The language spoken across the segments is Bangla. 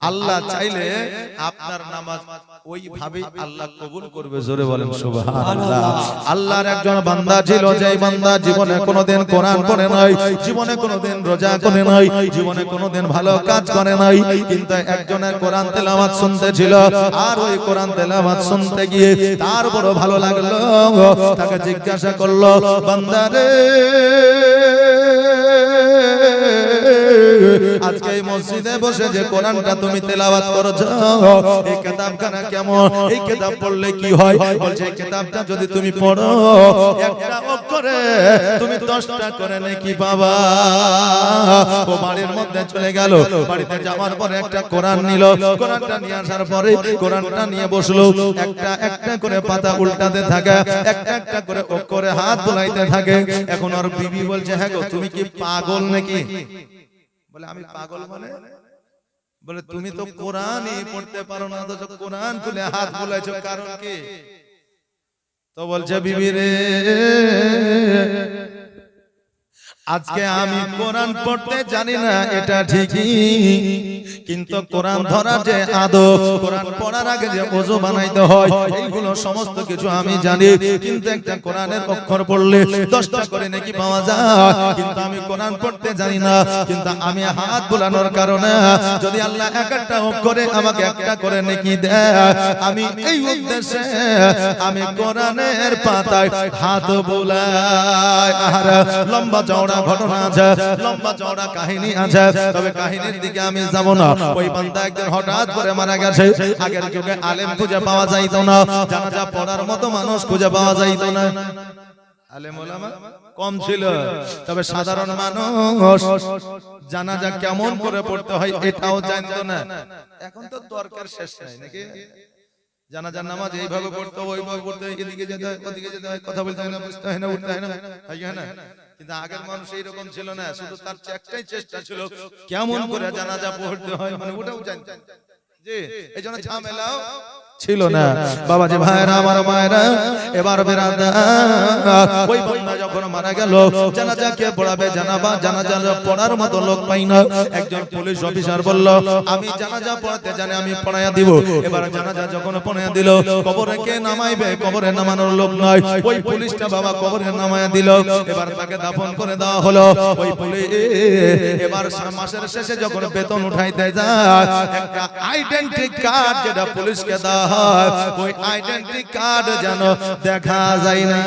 আল্লাহ চাইলে আপনার নামাজ ওইভাবে আল্লাহ কবুল করবে। জোরে বলেন সুবহানাল্লাহ। আল্লাহর একজন বান্দা ছিল, যেই বান্দা জীবনে কোনোদিন কোরআন পড়ে নাই, জীবনে কোনোদিন রোজা করে নাই, জীবনে কোনোদিন ভালো কাজ করে নাই, কিন্তু একজনের কোরআন তেলাওয়াত শুনতে ছিল। আর ওই কোরআন তেলাওয়াত শুনতে গিয়ে তার বড় ভালো লাগলো। তাকে জিজ্ঞাসা করলো, বান্দা রে, আজকে এই মসজিদে বসে যে কোরআনটা তুমি তেলাওয়াত করছো, এই কিতাবখানা কেমন? এই কিতাব পড়লে কি হয়? বলছে এই কিতাবটা যদি তুমি পড়ো, একটা অক্ষরে তুমি 10টা করে নেকি পাবা। ও বাড়ির মধ্যে চলে গেল। বাড়িতে যাওয়ার পরে একটা কোরআন নিল। কোরআনটা নিয়ে আসার পরে কোরআনটা নিয়ে বসলো। একটা একটা করে পাতা উল্টাতে থাকে, একটা একটা করে অক্ষরে হাত বুলাইতে থাকে। এখন ওর বিবি বলছে, হ্যাঁ গো, তুমি কি পাগল নাকি? বলে আমি পাগল মানে? বলে তুমি তো কোরআনই পড়তে পারো না, অথচ কোরআন খুলে হাত বুলাইছো, কারণ কি? তো বলছে, বিবি রে, আজকে আমি কোরআন পড়তে জানি না এটা ঠিকই, কিন্তু কোরআন ধরার যে আদব, কোরআন পড়ার আগে যে ওযু বানাইতে হয়, এইগুলো সমস্ত কিছু আমি জানি। কিন্তু একটা কোরআনের অক্ষর পড়লে 10টা করে নেকি পাওয়া যায়, কিন্তু আমি কোরআন পড়তে জানি না। কিন্তু আমি হাত বুলানোর কারণে যদি আল্লাহ এক একটা অক্ষরে আমাকে একটা করে নেকি দেয়, আমি এই উদ্দেশ্যে আমি কোরআনের পাতায় হাত বুলাই। আর লম্বা চওড়া ঘটনা আছে, লম্বা চওড়া কাহিনী আছে, তবে কাহিনীর দিকে আমি যাব না। ওই বান্দা একদিন হঠাৎ করে মারা গেছে। আগের যুগে আলেম খুঁজে পাওয়া যাইতো না, জানাজা পড়ার মতো মানুষ খুঁজে পাওয়া যাইতো না, আলেম ওলামা কম ছিল। তবে সাধারণ মানুষ জানাজা কেমন করে পড়তে হয় এটাও জানতো না। এখন তো দরকার শেষ নাই নাকি? জানাজার নামাজ এইভাবে পড়তে হয়, ওইভাবে পড়তে হয়, এদিকে যেতে হয়, ওদিকে যেতে হয়, কথা বলতে হয় না, বুঝতে হয় না, উঠতে হয় না, হয় না? কিন্তু আগের মানুষ এইরকম ছিল না। শুধু তার একটাই চেষ্টা ছিল, কেমন করে জানাজা পড়তে হয়, মানে ওটাও জানতো। জি, এই জন্য ঝামেলাও ছিল না। বাবাজি, ভাইরা, আমার মায়েরা, এবার বেরাদা, ওই বান্দা যখন মারা গেল, জানাজা কে পড়াবে? জানাজা পড়ার মতো লোক পাই না। একজন পুলিশ অফিসার বলল, আমি জানাজা পড়াতে জানি, আমি পড়াইয়া দিব। এবার জানাজা যখন পড়াইয়া দিল, কবরে কে নামাইবে? কবরে নামানোর লোক নয়। ওই পুলিশটা বাবা কবরে নামাইয়া দিল। এবার তাকে দাফন করে দেওয়া হলো। ওই পুলিশ এবার মাসের শেষে যখন বেতন উঠাইতে যায়, একটা আইডেন্টি কার্ড যেটা পুলিশকে দেওয়া হয়, ওই আইডেন্টি কার্ড যেন দেখা যায় না।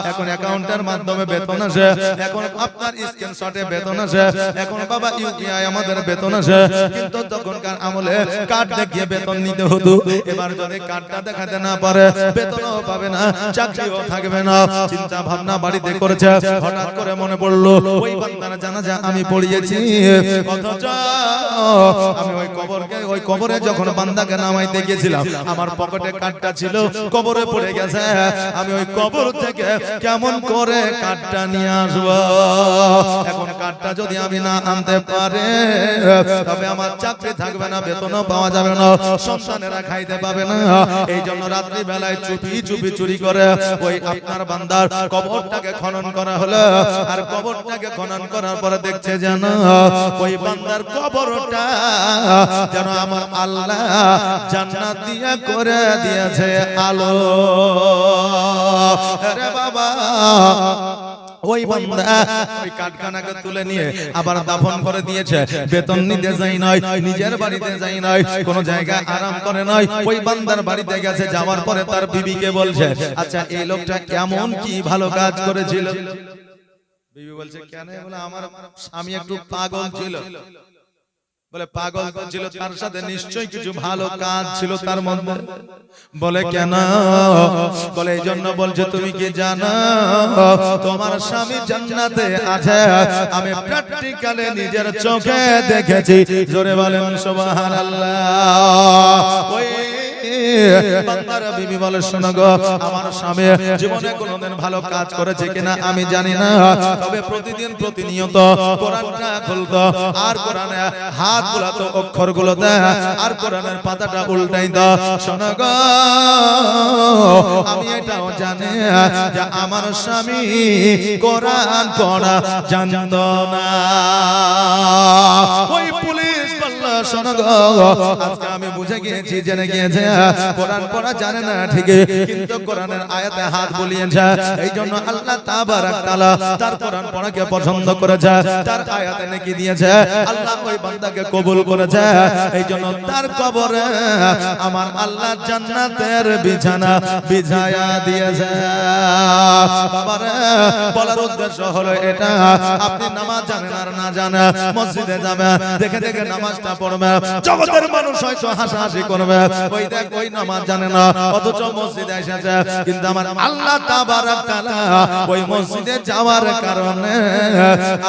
এখন অ্যাকাউন্টের মাধ্যমে বেতন আসে, এখন আপনার স্ক্রিনশটে বেতন আসে, এখন বাবা ইউপিআই আমাদের বেতন আসে। কিন্তু তখনকার আমলে কার্ড দেখিয়ে বেতন নিতে হতো। এবার যদি কার্ডটা দেখাতে না পারে, বেতনও পাবে না, চাকরিও থাকবে না। চিন্তা ভাবনা বাড়িতে করেছে। হঠাৎ করে মনে পড়লো, ওই বান্দার জানাজা আমি পড়িয়েছি, অথচ আমি ওই কবরে যখন বান্দাকে নামাইতে গেছিলাম, আমার পকেটে কার্ডটা ছিল, কবরে পড়ে গেছে। আমি ওই কবর থেকে কেমন করে কার্ডটা নিয়ে আসবো? এখন কার্ডটা যদি আমি না আনতে পারে, তবে আমার চাকরি থাকবে না, বেতনও পাওয়া যাবে না, সন্তানেরা খাইতে পাবে না। এই জন্য রাত্রি বেলায় চুপি চুপি চুরি করে ওই আপনার বান্দার কবরটাকে খনন করা হলো। আর কবরটাকে খনন করার পরে দেখছে যেন ওই বান্দার কবরটা যেন আমার আল্লাহ জান্নাত দিয়া করে দিয়েছে আলো। আরে বাবা, ওই বান্দা ওই কাঠখানাকে তুলে নিয়ে আবার দাফন করে দিয়েছে। বেতন নিতে যাই নয়, নিজের বাড়িতে যাই নয়, কোন জায়গায় আরাম করে নয়, ওই বান্দার বাড়িতে গেছে। যাওয়ার পরে তার বিবিকে বলছে, আচ্ছা এই লোকটা কেমন কি ভালো কাজ করেছিল? বিবি বলছে, কেন? বলে আমার স্বামী একটু পাগল ছিল। বলে পাগল তো ছিল, তার সাথে নিশ্চয়ই কিছু ভালো কাজ ছিল তার মধ্যে। বলে কেন? বলে এই জন্য বলছে, তুমি কি জানো তোমার স্বামী জান্নাতে আছে? আমি প্র্যাকটিক্যালি নিজের চোখে দেখেছি। জোরে বলেন সুবহানাল্লাহ। ওই বান্দার বিবি বলে, শোনো গো, আমার স্বামী জীবনে কোনোদিন ভালো কাজ করেছে কিনা আমি জানি না, তবে প্রতিদিন প্রতিনিয়ত কোরআনটা খুলতো, আর কোরআনে হাত বুলাতো অক্ষরগুলোতে, আর কোরআনের পাতাটা উল্টাইতো। শোনো গো, আমি এটাও জানি যে আমার স্বামী কোরআন পড়া জানতো না। ওই পুলিশ বলল, শোনো গো, আজকে আমি বুঝে গিয়েছি, জেনে গিয়েছে কোরআন পড়া জানে না ঠিকই, কিন্তু কোরআনের আয়াতে হাত বুলিয়েছে। এই জন্য আল্লাহ তাবারাক তাআলা তার কোরআন পড়াকে পছন্দ করেছে, তার আয়াতে নেকি দিয়েছে, আল্লাহ ওই বান্দাকে কবুল করেছে। এই জন্য তার কবরে আমার আল্লাহ জান্নাতের বিছানা বিছায়া দিয়েছে। বাবারে, বলার উদ্দেশ্য হলো এটা, আপনি নামাজ জানেন আর না জানেন, মসজিদে যাবে, দেখে দেখে নামাজটা পড়বে, জগতের মানুষ হয়তো হাসাহাসি করবে, ওই দেখ ওই নামাজ জানে না, অথচ মসজিদে এসেছে। কিন্তু আমার আল্লাহ তাবারাক তাআলা ওই মসজিদে যাওয়ার কারণে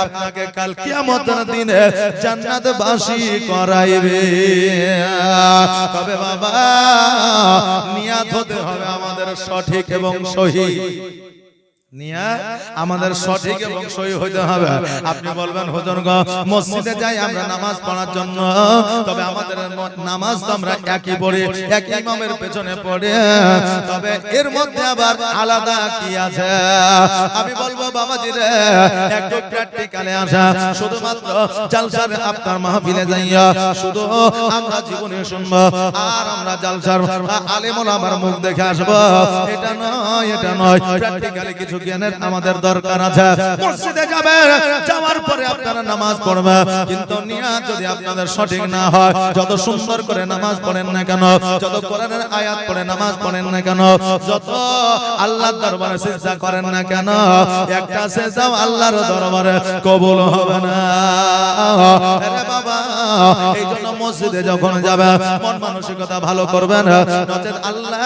আপনাকে কাল কিয়ামতের দিনে জান্নাতবাসী করাইবে। তবে বাবা, নিয়াত হতে হবে আমাদের সঠিক এবং সহি, নিয়াত আমাদের সঠিক এবং সহি হইতে হবে। আপনি বলবেন হুজুর গো, মসজিদে যাই আমরা নামাজ পড়ার জন্য, তবে আমাদের নামাজ তো আমরা একই পড়ি, একই ইমামের পেছনে পড়ি, তবে এর মধ্যে আবার আলাদা কি আছে? আমি বলবো বাবাজি রে, একটু প্র্যাকটিক্যালে আসা, শুধুমাত্র জালসার আপনার মাহফিলে যাইয়া শুধু আমরা জীবনে শুনবো আর আমরা জালসার আলেম ওলামার মুখ দেখে আসবো, এটা নয়, এটা নয়। প্র্যাকটিক্যালি কিছু জ্ঞানের আমাদের দরকার আছে। মসজিদে যাবে, যাওয়ার পরে আপনারা নামাজ পড়বে, কিন্তু নিয়াত যদি আপনাদের সঠিক না হয়, যত সুন্দর করে নামাজ পড়েন না কেন, যত কোরআনের আয়াত পড়ে নামাজ পড়েন না কেন, যত আল্লাহর দরবারে সিজদা করেন না কেন, একটা সিজদাও আল্লাহর দরবারে কবুল হবে না। আরে বাবা, এই জন্য মসজিদে যখন যাবে মন মানসিকতা ভালো করবেন, নচেত আল্লাহ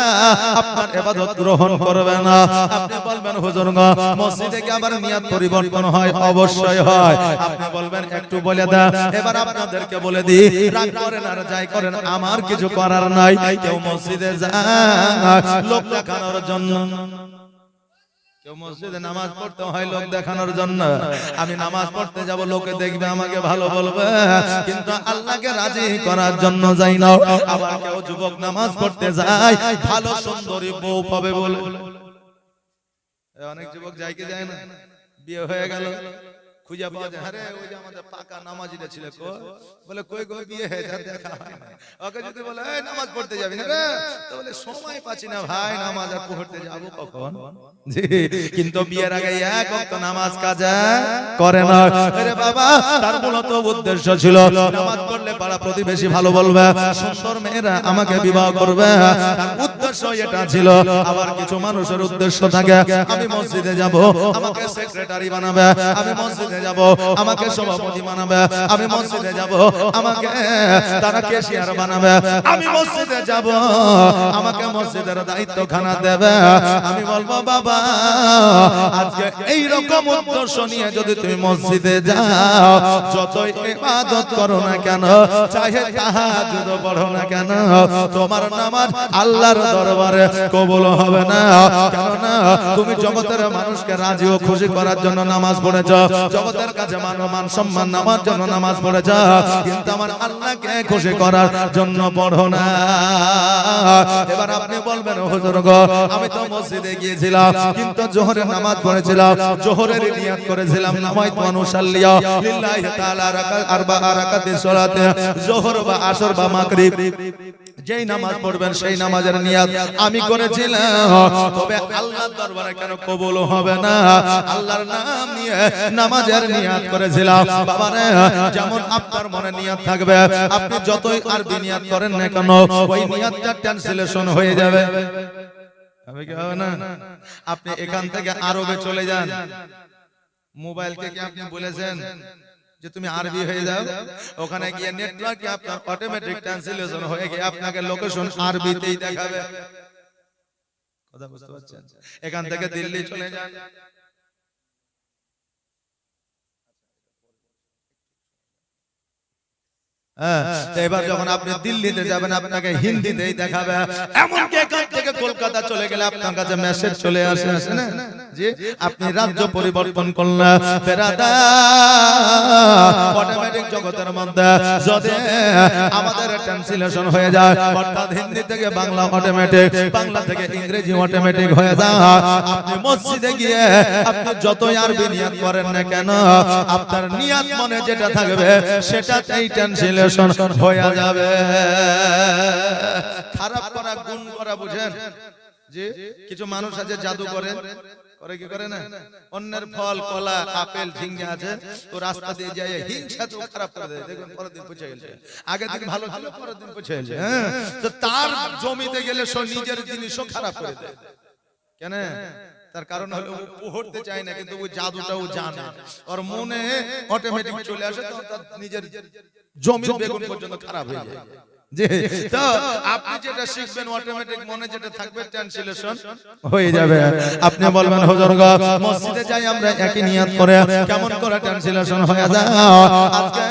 আপনার ইবাদত গ্রহণ করবে না। আপনি বলবেন হুজুর গো, মসজিদে কি আবার নিয়ত পরিবর্তন হয়? অবশ্যই হয়। আপনি বলবেন একটু বলে দেন, এবার আপনাদেরকে বলে দিই, রাগ করেন আর যাই করেন, আমার কিছু করার নাই। কেউ মসজিদে যায় লোক দেখানোর জন্য, কেউ মসজিদে নামাজ পড়তে হয় লোক দেখানোর জন্য। আমি নামাজ পড়তে যাব, লোকে দেখবে, আমাকে ভালো বলবে, কিন্তু আল্লাহকে রাজি করার জন্য যাই না। আবার কেউ যুবক নামাজ পড়তে যায় ভালো সুন্দরী বউ পাবে বলে। অনেক যুবক যায় কি যায় না, বিয়ে হয়ে গেল, খুঁজে পাওয়া যায়, আরে ওই যে আমাদের পাকা নামাজিটা ছিল, বলে কই গো বিয়ে হয়ে যা, দেখা হয় না। ওকে যদি বলে এই নামাজ পড়তে যাবি না রে, তো বলে সময় পাচ্ছি না ভাই, নামাজ আর পড়তে যাব কখন? জি, কিন্তু বিয়ের আগে এক ওয়াক্ত নামাজ কাজা করে না। আরে বাবা, তার মূলত উদ্দেশ্য ছিল নামাজ পড়লে পাড়া প্রতিবেশী ভালো বলবে, সুন্দর মেয়েরা আমাকে বিবাহ করবে, তার উদ্দেশ্য এটা ছিল। আবার কিছু মানুষের উদ্দেশ্য থাকে, আমি মসজিদে যাব, আমাকে সেক্রেটারি বানাবে, আমি মসজিদে যাব, আমাকে সভাপতি বানাবে, আমি মসজিদে যাব, আমাকে তারা ক্যাশিয়ার বানাবে, আমি মসজিদে যাব, আমাকে মসজিদের দায়িত্বখানা দেবে। আমি বলবো বাবা, আজকে এই রকম উদ্দেশ্য নিয়ে যদি তুমি মসজিদে যাও, যতই ইবাদত করো না কেন, চাহে তাহাজ্জুদ পড়ো না কেন, তোমার নামাজ আল্লাহর দরবারে কবুল হবে না। কেননা তুমি জগতের মানুষকে রাজি ও খুশি করার জন্য নামাজ পড়েছো, জগতের কাছে মান সম্মান নেওয়ার জন্য নামাজ পড়েছো, কিন্তু আমার আল্লাহকে খুশি করার জন্য পড়ো না। এবার আপনি বলবেন হুজুর গো, আমি তো মসজিদে গিয়েছিলাম, কিন্তু জোহরের নামাজ পড়েছিলাম, জোহরের নিয়াত করেছিলাম, নামাইতু আনুসাল্লিয়া লিল্লাহি তাআলা আরবা রাকাতিস সালাতে, জোহর বা আসর বা মাগরিব যেই নামাজ পড়বেন সেই নামাজের নিয়াত আমি করেছিলাম, তবে আল্লাহর দরবারে কেন কবুল হবে না? আল্লাহর নাম নিয়ে নামাজের নিয়াত করেছিলাম। বাবারে, যেমন আপনার মনে নিয়াত থাকবে, আপনি যতই আরবি নিয়াত করেন না কেন, ওই নিয়াতটা ট্রান্সলেশন হয়ে যাবে। হবে কি হবে না? আপনি এখান থেকে আরবে চলে যান, মোবাইলকে কি আপনি বলেছেন যে তুমি আরবি হয়ে যাও, ওখানে গিয়ে নেটওয়ার্কে আপনার অটোমেটিক ট্রান্সলেশন হয়ে গিয়ে আপনাকে লোকেশন আরবিতেই দেখাবে। কথা বুঝতে পারছেন? এখান থেকে দিল্লি চলে যান, এবার যখন আপনি দিল্লিতে যাবেন আপনাকে হিন্দিতেই দেখাবে। এমনকি এখান থেকে কলকাতা চলে গেলে আপনার কাছে মেসেজ চলে আসে না, যে আপনি রাজ্য পরিবর্তন করলেন বেরাদা অটোমেটিক জগতের মধ্যে যদি আমাদের ট্রান্সলেশন হয়ে যায় অর্থাৎ হিন্দি থেকে বাংলা অটোমেটিক বাংলা থেকে ইংরেজি অটোমেটিক হয়ে যায় আপনি মসজিদে গিয়ে আপনি যতই আরবি নিয়াত করেন না কেন আপনার নিয়াত মনে যেটা থাকবে সেটাতেই ট্রান্সলেশন হয়ে যাবে খারাপ করা গুণ করা বুঝেন যে কিছু মানুষ আছে জাদু করে করে কি করে না অন্যের ফল কলা আপেল ঝিঙ্গা আছে তো রাস্তা দিয়ে যায় হিংসা তো খারাপ করে দেয় দেখুন পরের দিন পৌঁছে গেছে আগে দিন ভালো ছিল পরের দিন পৌঁছে গেছে হ্যাঁ তো তার জমিতে গেলে সব নিজের জিনিসও খারাপ করে দেয় কেন তার কারণ হলো ও পড়তে চায় না কিন্তু ওই জাদুটা ও জানে ওর মনে অটোমেটিক চলে আসে তো তার নিজের জমির বেগুন পর্যন্ত খারাপ হয়ে যায় জি তো আপনি যেটা শিখবেন অটোমেটিক মনে যেটা থাকবে ট্রান্সলেশন হয়ে যাবে আপনি বলবেন হুজুর গো মসজিদে যাই আমরা একই নিয়ত করে কেমন করে ট্রান্সলেশন হয়ে যায় আজকে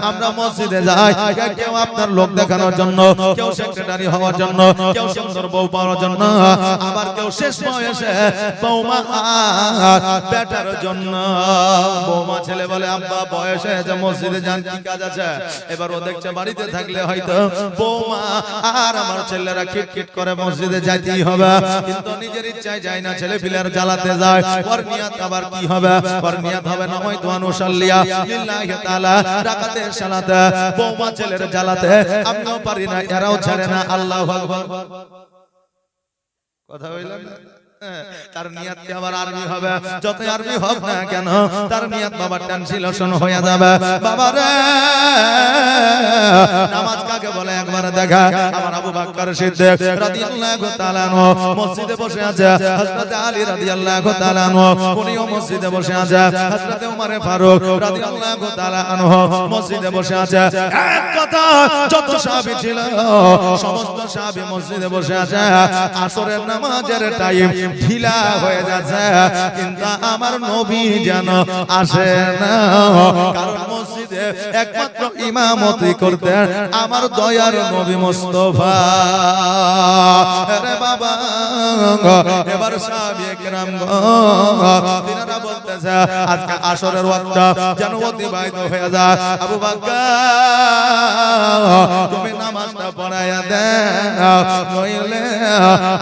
আমরা মসজিদে যাই কেউ আপনার লোক দেখানোর জন্য কেউ সেক্রেটারি হওয়ার জন্য কেউ সুন্দর বউ পাওয়ার জন্য আবার কেউ শেষ বয়সে বৌমা বেটার জন্য বৌমা ছেলে বলে আব্বা বয়স হয়েছে মসজিদে যান কি কাজ আছে এবার ও দেখছে বাড়িতে থাকলে হয়তো বৌমা আর আমার ছেলেরা কিটকিট করে মসজিদে যাইতেই হবে কিন্তু নিজের ইচ্ছায় যায় না ছেলে পিলার জ্বালাতে যায় ওর নিয়ত আবার কি হবে ওর নিয়ত হবে নয় তো অনুসাল্লিয়া লিল্লাহি তাআলা রাকাতে সালাতে বৌমা ছেলের জ্বালাতে আমিও পারি না এরাও ছাড়ে না আল্লাহু আকবার কথা হইল না তার নিয়ত কি আবার আরবি হবে যত আরবি হোক না কেন তার নিয়ত বাবা ট্রান্সলেশন হয়ে যাবে বাবা রে নামাজ কাকে বলে একবার দেখা আমার আবু বকর সিদ্দিক রাদিয়াল্লাহু তাআলা আনহু মসজিদে বসে আছে হযরত আলী রাদিয়াল্লাহু তাআলা আনহু উনিও মসজিদে বসে আছে হযরত ওমর ফারুক রাদিয়াল্লাহু তাআলা আনহু মসজিদে বসে আছে এক কথা যত সাহাবী ছিল সমস্ত সাহাবী মসজিদে বসে আছে আসরের নামাজের টাইম ঢিলা হয়ে যাচ্ছে কিন্তু আমার নবী যেন আসে না কারণ মসজিদে একমাত্র ইমামতি করতেন আমার দয়ার নবী মুস্তাফা আরে বাবা এবার সাহাবী কেরাম তিনারা বলতেছে আজকে আসরের ওয়াক্ত যেন অতিবাহিত হয়ে যায় আবু বকর তুমি নামাজটা পড়ায়া দাও নইলে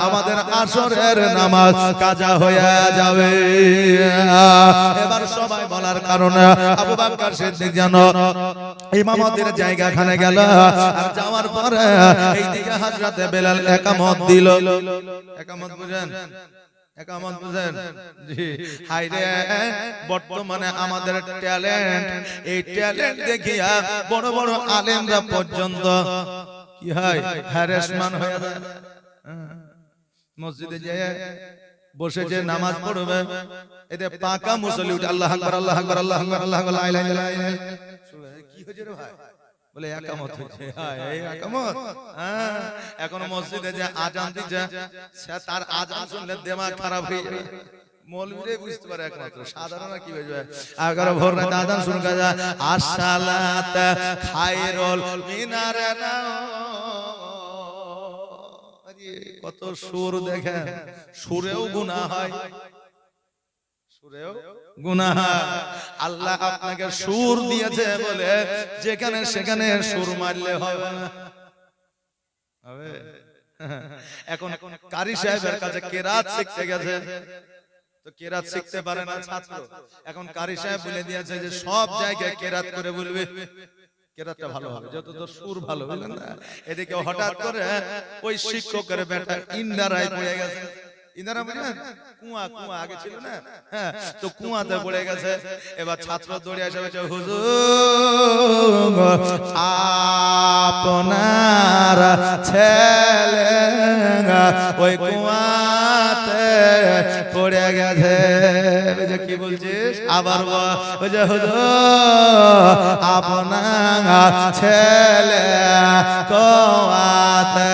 আমাদের আসরের নামাজ কাজা হয়ে যাবে এবার সবাই বলার কারণে আবু বকর সিদ্দিক জানো ইমামতের জায়গাখানে গেল আর যাওয়ার পরে এইদিকে হযরতে বেলাল একামত দিল একামত বুঝেন একামত বুঝেন জি হায়রে বর্তমানে আমাদের ট্যালেন্ট এই ট্যালেন্ট দেখিয়া বড় বড় আলেমরা পর্যন্ত কি হয় হ্যারাসমেন্ট হয়ে যায় মসজিদে যায় বসে যে নামাজ পড়বে এতে পাকা মুসল্লি উঠে আল্লাহু আকবার আল্লাহু আকবার আল্লাহু আকবার আল্লাহু আকবার লা ইলাহা ইল্লাল্লাহ কি হয়েছে রে ভাই বলে একামত হচ্ছে এই একামত এখন মসজিদে যে আজান দিচ্ছে সে তার আজান শুনলে দিমাগ খারাপ হয়ে যায় মৌলবীরাই বুঝতে পারে একমাত্র সাধারণ কি বুঝবে আগার ভোর রাতে আজান শুনকা যায় আসসালাত খায়রুল মিনার কত সুর দেখেন সুরেও গুনাহ হয় সুরেও গুনাহ আল্লাহ আপনাকে সুর দিয়েছে বলে যেখানে সেখানে সুর মারলে হবে না হবে এখন কারি সাহেবের কাছে কেরাত শিখতে গেছে তো কেরাত শিখতে পারে না ছাত্র এখন কারি সাহেব বলে দিয়েছে যে সব জায়গায় কেরাত করে বলবে কেরাতটা ভালো হবে যত তো সুর ভালো বুঝলেন না এদিকে হঠাৎ করে ওই শিক্ষকের বেটা ইন্দারায় পড়ে গেছে ইন্দারা মানে কুয়া কুয়া আগে ছিল না হ্যাঁ তো কুয়াতে পড়ে গেছে এবার ছাত্র দৌড়ে এসে বলছে হুজুর আপনার ছেলে ওই কুয়াতে পড়ে গেছে বুঝে কি বলছিস আবার বুঝে হুজুর আপনার ছেলে কুয়াতে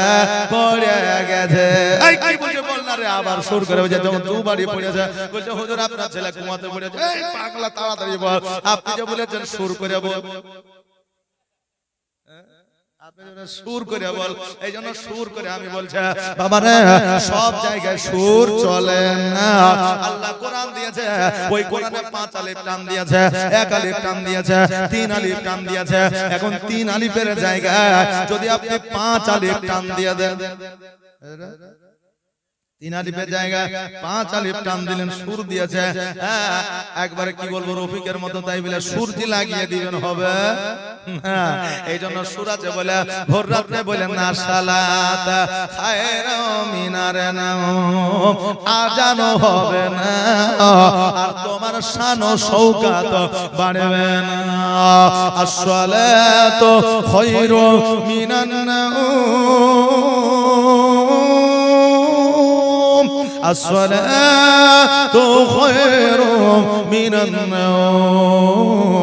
পড়ে গেছে এই কি বলছে বল না রে আবার সুর করে বলছে যখন দুবারই পড়েছে বলছে হুজুর আপনার ছেলে কুয়াতে পড়েছে এই পাগলা তাড়াতাড়ি বল আপনি যে বলেছেন সুর করে বল সুর করে বল, এই জন্য সুর করে আমি বলছি বাবা রে, সব জায়গায় সুর চলে না। আল্লাহ কোরআন দিয়েছে, ওই কোরআনে 5 আলিফ টান দিয়েছে, 1 আলিফ টান দিয়েছে, 3 আলিফ টান দিয়েছে। এখন 3 আলিফের জায়গায় যদি আপনি 5 আলিফ টান দিয়ে দেন, 3 আলিফের জায়গায় 5 আলিফ টান দিলেন, সুর দিয়েছে। একবারে কি বলবো, রফিকের মতো তাই বলে সুরজি লাগিয়ে দিবেন হবে। এই জন্য সুর আছে বলে ভোর রাতে বলেন না সালাত খায়রু মিনার নাওম, আজানো হবে না আর তোমার শান ও শৌকাত বাড়বে না। আসসালাতু খায়রু মিনান নাওম, আসসালাতু খায়রু মিনান নাওম।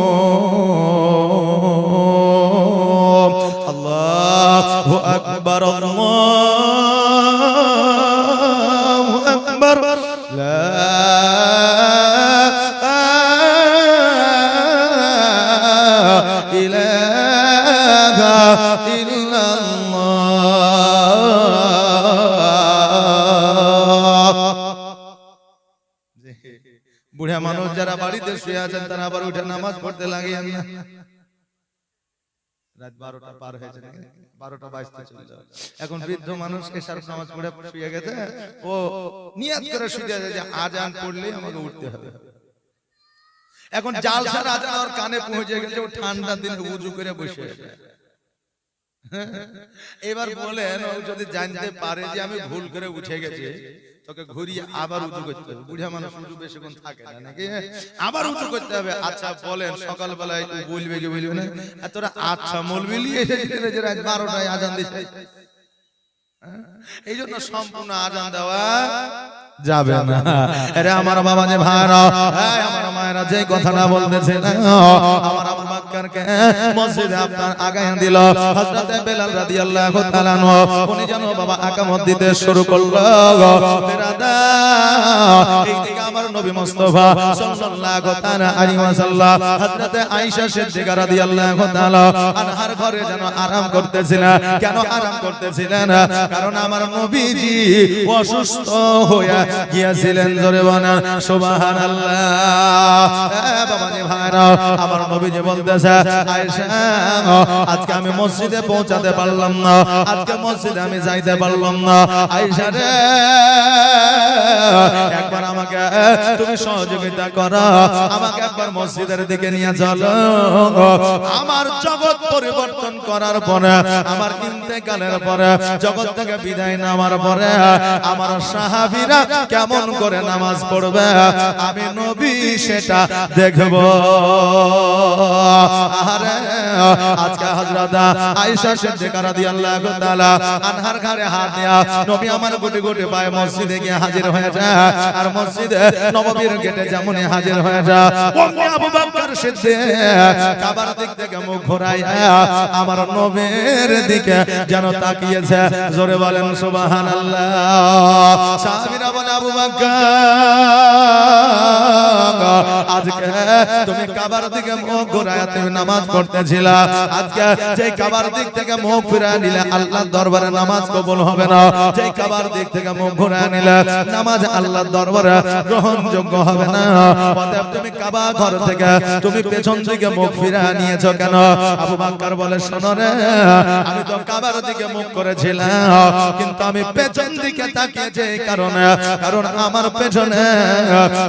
আল্লাহু আকবার, আল্লাহু আকবার, লা ইলাহা ইল্লাল্লাহ। বুড়া মানুষ যারা বাড়িতে শুয়ে আছেন তারা আবার উঠে নামাজ পড়তে লাগে না। রাত 12টা পার হয়েছে, 12টা 22 চলে যাবে। এখন বৃদ্ধ মানুষ এশার নামাজ পড়ে শুয়ে গেছে, ও নিয়ত করে শুয়ে আছে যে আজান পড়লে আমাকে উঠতে হবে। এখন জালসার আজান ওর কানে পৌঁছে গেছে, ও ঠান্ডার দিনে উযু করে বসে আছে। এবার বলেন, ও যদি জানতে পারে যে আমি ভুল করে উঠে গেছি, তোকে ঘুরিয়ে আবার উঁচু করতে হবে। বুড়া মানুষ উঁচু বেশিক্ষণ থাকে না নাকি, আবার উঁচু করতে হবে। আচ্ছা বলেন, সকালবেলায় বলবে কি বলবে না? আর তোরা আচ্ছা মলবিলি এসেছিলেন যে রাত 12টায় আজান দিচ্ছে। এই জন্য সম্পূর্ণ আজান দেওয়া যাবে না। আরে আমার বাবা যে ভাইরা, আমার মায়েরা যে কথাটা বলতেছে না, আমার আবু বকরকে মসজিদে আপনার আগায় দিল হযরত বেলাল রাদিয়াল্লাহু তাআলা আনহু, উনি যেন বাবা আকামত দিতে শুরু করলো। বেরাদার, এইদিকে আমার নবী মুস্তাফা সাল্লাল্লাহু তাআলা আলাইহি ওয়াসাল্লাম হযরত আয়েশা সিদ্দিকা রাদিয়াল্লাহু তাআলা আনহার ঘরে যেন আরাম করতেছিলেন। কেন আরাম করতেছিলেন? কারণ আমার নবীজি অসুস্থ হয়ে গিয়েছিলেন। জোরে বলেন সুবহানাল্লাহ। বাবাজি ভাইরা, আমার নবীজি বলতেছে, আয়েশা আজকে আমি মসজিদে পৌঁছাতে পারলাম না, আজকে মসজিদে আমি যাইতে পারলাম না। আয়েশা রে, একবার আমাকে তুমি সহযোগিতা করো, আমাকে একবার মসজিদের দিকে নিয়ে চলো। আমার জগৎ পরিবর্তন করার পরে, আমার ইন্তেকালের পরে, জগৎ থেকে বিদায় নেওয়ার পরে আমার সাহাবীরা কেমন করে নামাজ পড়বে আমি নবী সেটা দেখব। আরে আজকে হযরত আয়েশা সিদ্দিকা রাদিয়াল্লাহু তাআলা আনহার ঘরে হাত দিয়া নবী আমার গুটি গুটি পায়ে মসজিদে গিয়ে হাজির হয়ে যায়। আর মসজিদে নববীর গেটে যেমন হাজির হয়ে যায়, ওমনি আবু বকর সিদ্দিক কাবার দিক থেকে মুখ ঘোরাইয়া আমার নবীর দিকে যেন তাকিয়েছে। জোরে বলেন সুবহানাল্লাহ। সাহাবীরা বলে, আবু বকর আজকে তুমি কাবার দিকে মুখ ঘোরায়া তুমি নামাজ পড়তেছিলা, আজকে যে কাবার দিক থেকে মুখ ফিরায় নিলে আল্লাহর দরবারে নামাজ কবুল হবে না, যে কাবার দিক থেকে মুখ ঘোরায় নিলে নামাজ আল্লাহর দরবারে গ্রহণযোগ্য হবে না। অতএব তুমি কাবা ঘর থেকে তুমি পেছন দিকে মুখ ফিরায় নিয়েছো কেন? আবু বকর বলে, শোনো রে, আমি তো কাবার দিকে মুখ করেছিলাম, কিন্তু আমি পেছন দিকে তাকিয়েছি এই কারণে, কারণ আমার পেছনে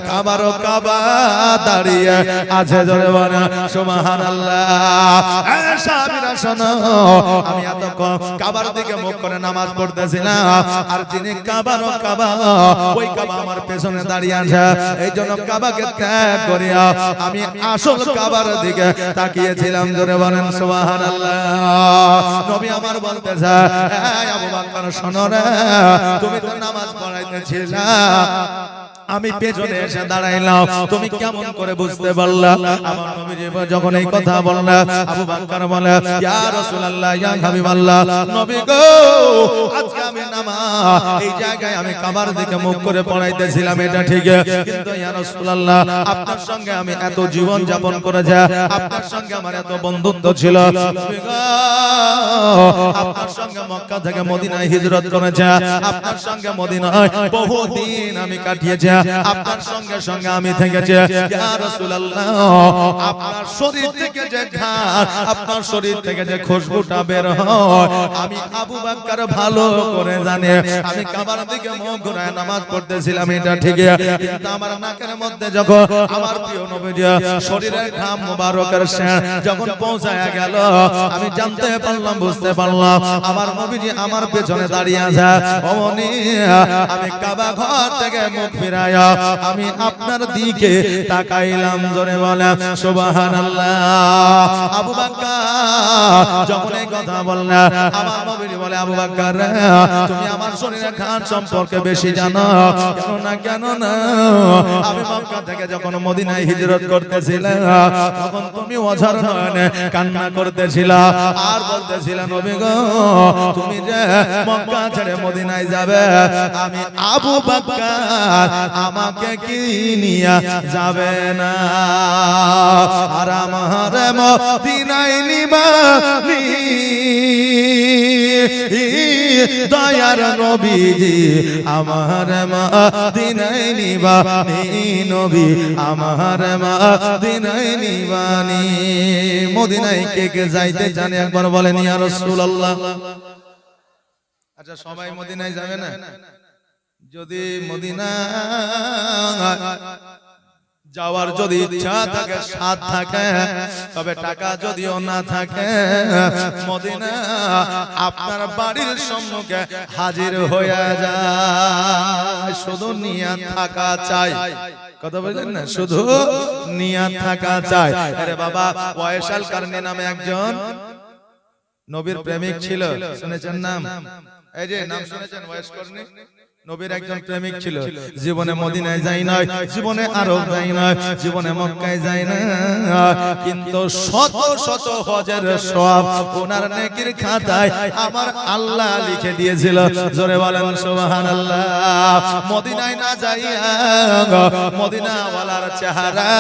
কাবার ও কাবা দাঁড়িয়ে আছে। জোরে বলেন সুবহানাল্লাহ। সাহাবীরা শোনো, আমি এতক্ষণ কাবার দিকে মুখ করে নামাজ পড়তেছিলাম, আর যিনি কাবার ও কাবা, ওই কাবা আমার পেছনে দাঁড়িয়ে আছে। এই জন্য কাবাকে ত্যাগ করিয়া আমি আসল কাবার দিকে তাকিয়েছিলাম। জোরে বলেন সুবহানাল্লাহ। নবী আমার বলতেছে, আবু বকর শোনো রে, তুমি তো নামাজ পড়াইতেছিলা, আমি পেছনে এসে দাঁড়াইলাম, তুমি কেমন করে বুঝতে পারলা? আমার নবীজি যখন এই কথা বললেন, আবু বকর বলে, ইয়া রাসূলুল্লাহ, ইয়া হাবিবাল্লাহ, নবী গো, আজকে আমি নামাজ এই জায়গায় আমি কাবার দিকে মুখ করে পড়াইতেছিলাম, এটা ঠিক, কিন্তু ইয়া রাসূলুল্লাহ, আপনার সঙ্গে আমি এত জীবন যাপন করেছি, আপনার সঙ্গে আমার এত বন্ধুত্ব ছিল, নবী গো, আপনার সঙ্গে মক্কা থেকে মদিনায় হিজরত করেছি, আপনার সঙ্গে মদিনায় বহুদিন আমি কাটিয়েছি, আপনার সঙ্গে সঙ্গে আমি থেকেছি, ইয়া রাসূলুল্লাহ, আপনার শরীর থেকে যে ঘ্রাণ, আপনার শরীর থেকে যে খুশবুটা বের হয়, আমি আবু বকর ভালো করে জানি। আমি কাবার দিকে মুখ ঘুরায় নামাজ পড়তেছিলাম, এটা ঠিক, কিন্তু আমার নাকের মধ্যে যখন আমার প্রিয় নবীজি শরীরের ঘাম মুবারকের সেন যখন পৌঁছায়া গেল, আমি জানতে পারলাম, বুঝতে পারলাম আমার নবীজি আমার পেছনে দাঁড়িয়ে আছে। অমনি আমি কাবা ঘর থেকে মুখ ফিরায়া আমি আপনার দিকে তাকাইলাম, জোরে বলেন সুবহানাল্লাহ। আবু বকর যখন এই কথা বললেন, আমার নবীজি বলে, আবু বকর, তুমি আমার শরীরের ঘ্রাণ সম্পর্কে বেশি জানো। কেন না আমি মক্কা থেকে যখন মদিনায় হিজরত করতেছিলাম, তখন তুমি অঝর নয়নে কান্না করতেছিলা আর বলতেছিলা, নবী গো, তুমি যে মক্কা ছেড়ে মদিনায় যাবে, আমি আবু বকর, আমাকে কি নিয়া যাবে না? আর আমার মদিনায় নিবানি দয়ার নবীজি, আমার মদিনায় নিবানি নবী, আমার মদিনায় নিবানি। মদিনায় কে কে যাইতে জানে একবার বলেন ইয়া রাসূলুল্লাহ। আচ্ছা, সবাই মদিনায় যাবে না? যদি মদিনা যাওয়ার যদি ইচ্ছা থাকে, সাধ থাকে, তবে টাকা যদিও না থাকে, মদিনা আপনার বাড়ির সম্মুখে হাজির হয়ে যায়। শুধু নিয়ত থাকা চাই, কথা বলেন না, শুধু নিয়ত থাকা চাই। আরে বাবা, ওয়াইস আল কারনী নামে একজন নবীর প্রেমিক ছিল, শুনেছেন নাম? এই যে নাম শুনেছেন, ওয়াইস কারনী নবীর একজন প্রেমিক ছিল। জীবনে মদিনায় যাই নাই, জীবনে আরব যাই নাই, জীবনে মক্কায় যাই না, কিন্তু শত শত হজের সওয়াব ওনার নেকির খাতায় আমার আল্লাহ লিখে দিয়েছিল। জোরে বলেন সুবহানাল্লাহ। মদিনায় না যাইয়া মদিনা ওয়ালার চেহারা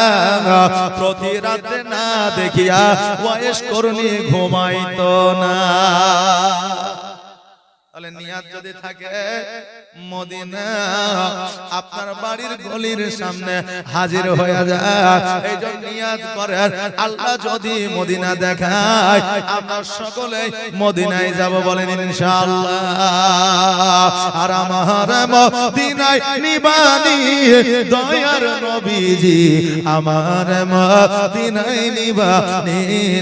প্রতি রাতে না দেখিয়া ওয়াইস করনি ঘুমাইতো না। তাহলে নিয়াত যদি থাকে, মদিনা আপনার বাড়ির গলির সামনে হাজির হয়ে যায়। এই জন্য নিয়াত করেন, আল্লাহ যদি মদিনা দেখায়, আমরা সকলে মদিনায় যাব, বলেন ইনশাআল্লাহ। আর আমার মদিনায় নিবানি দয়ার নবীজি, আমার মদিনায় নিবানি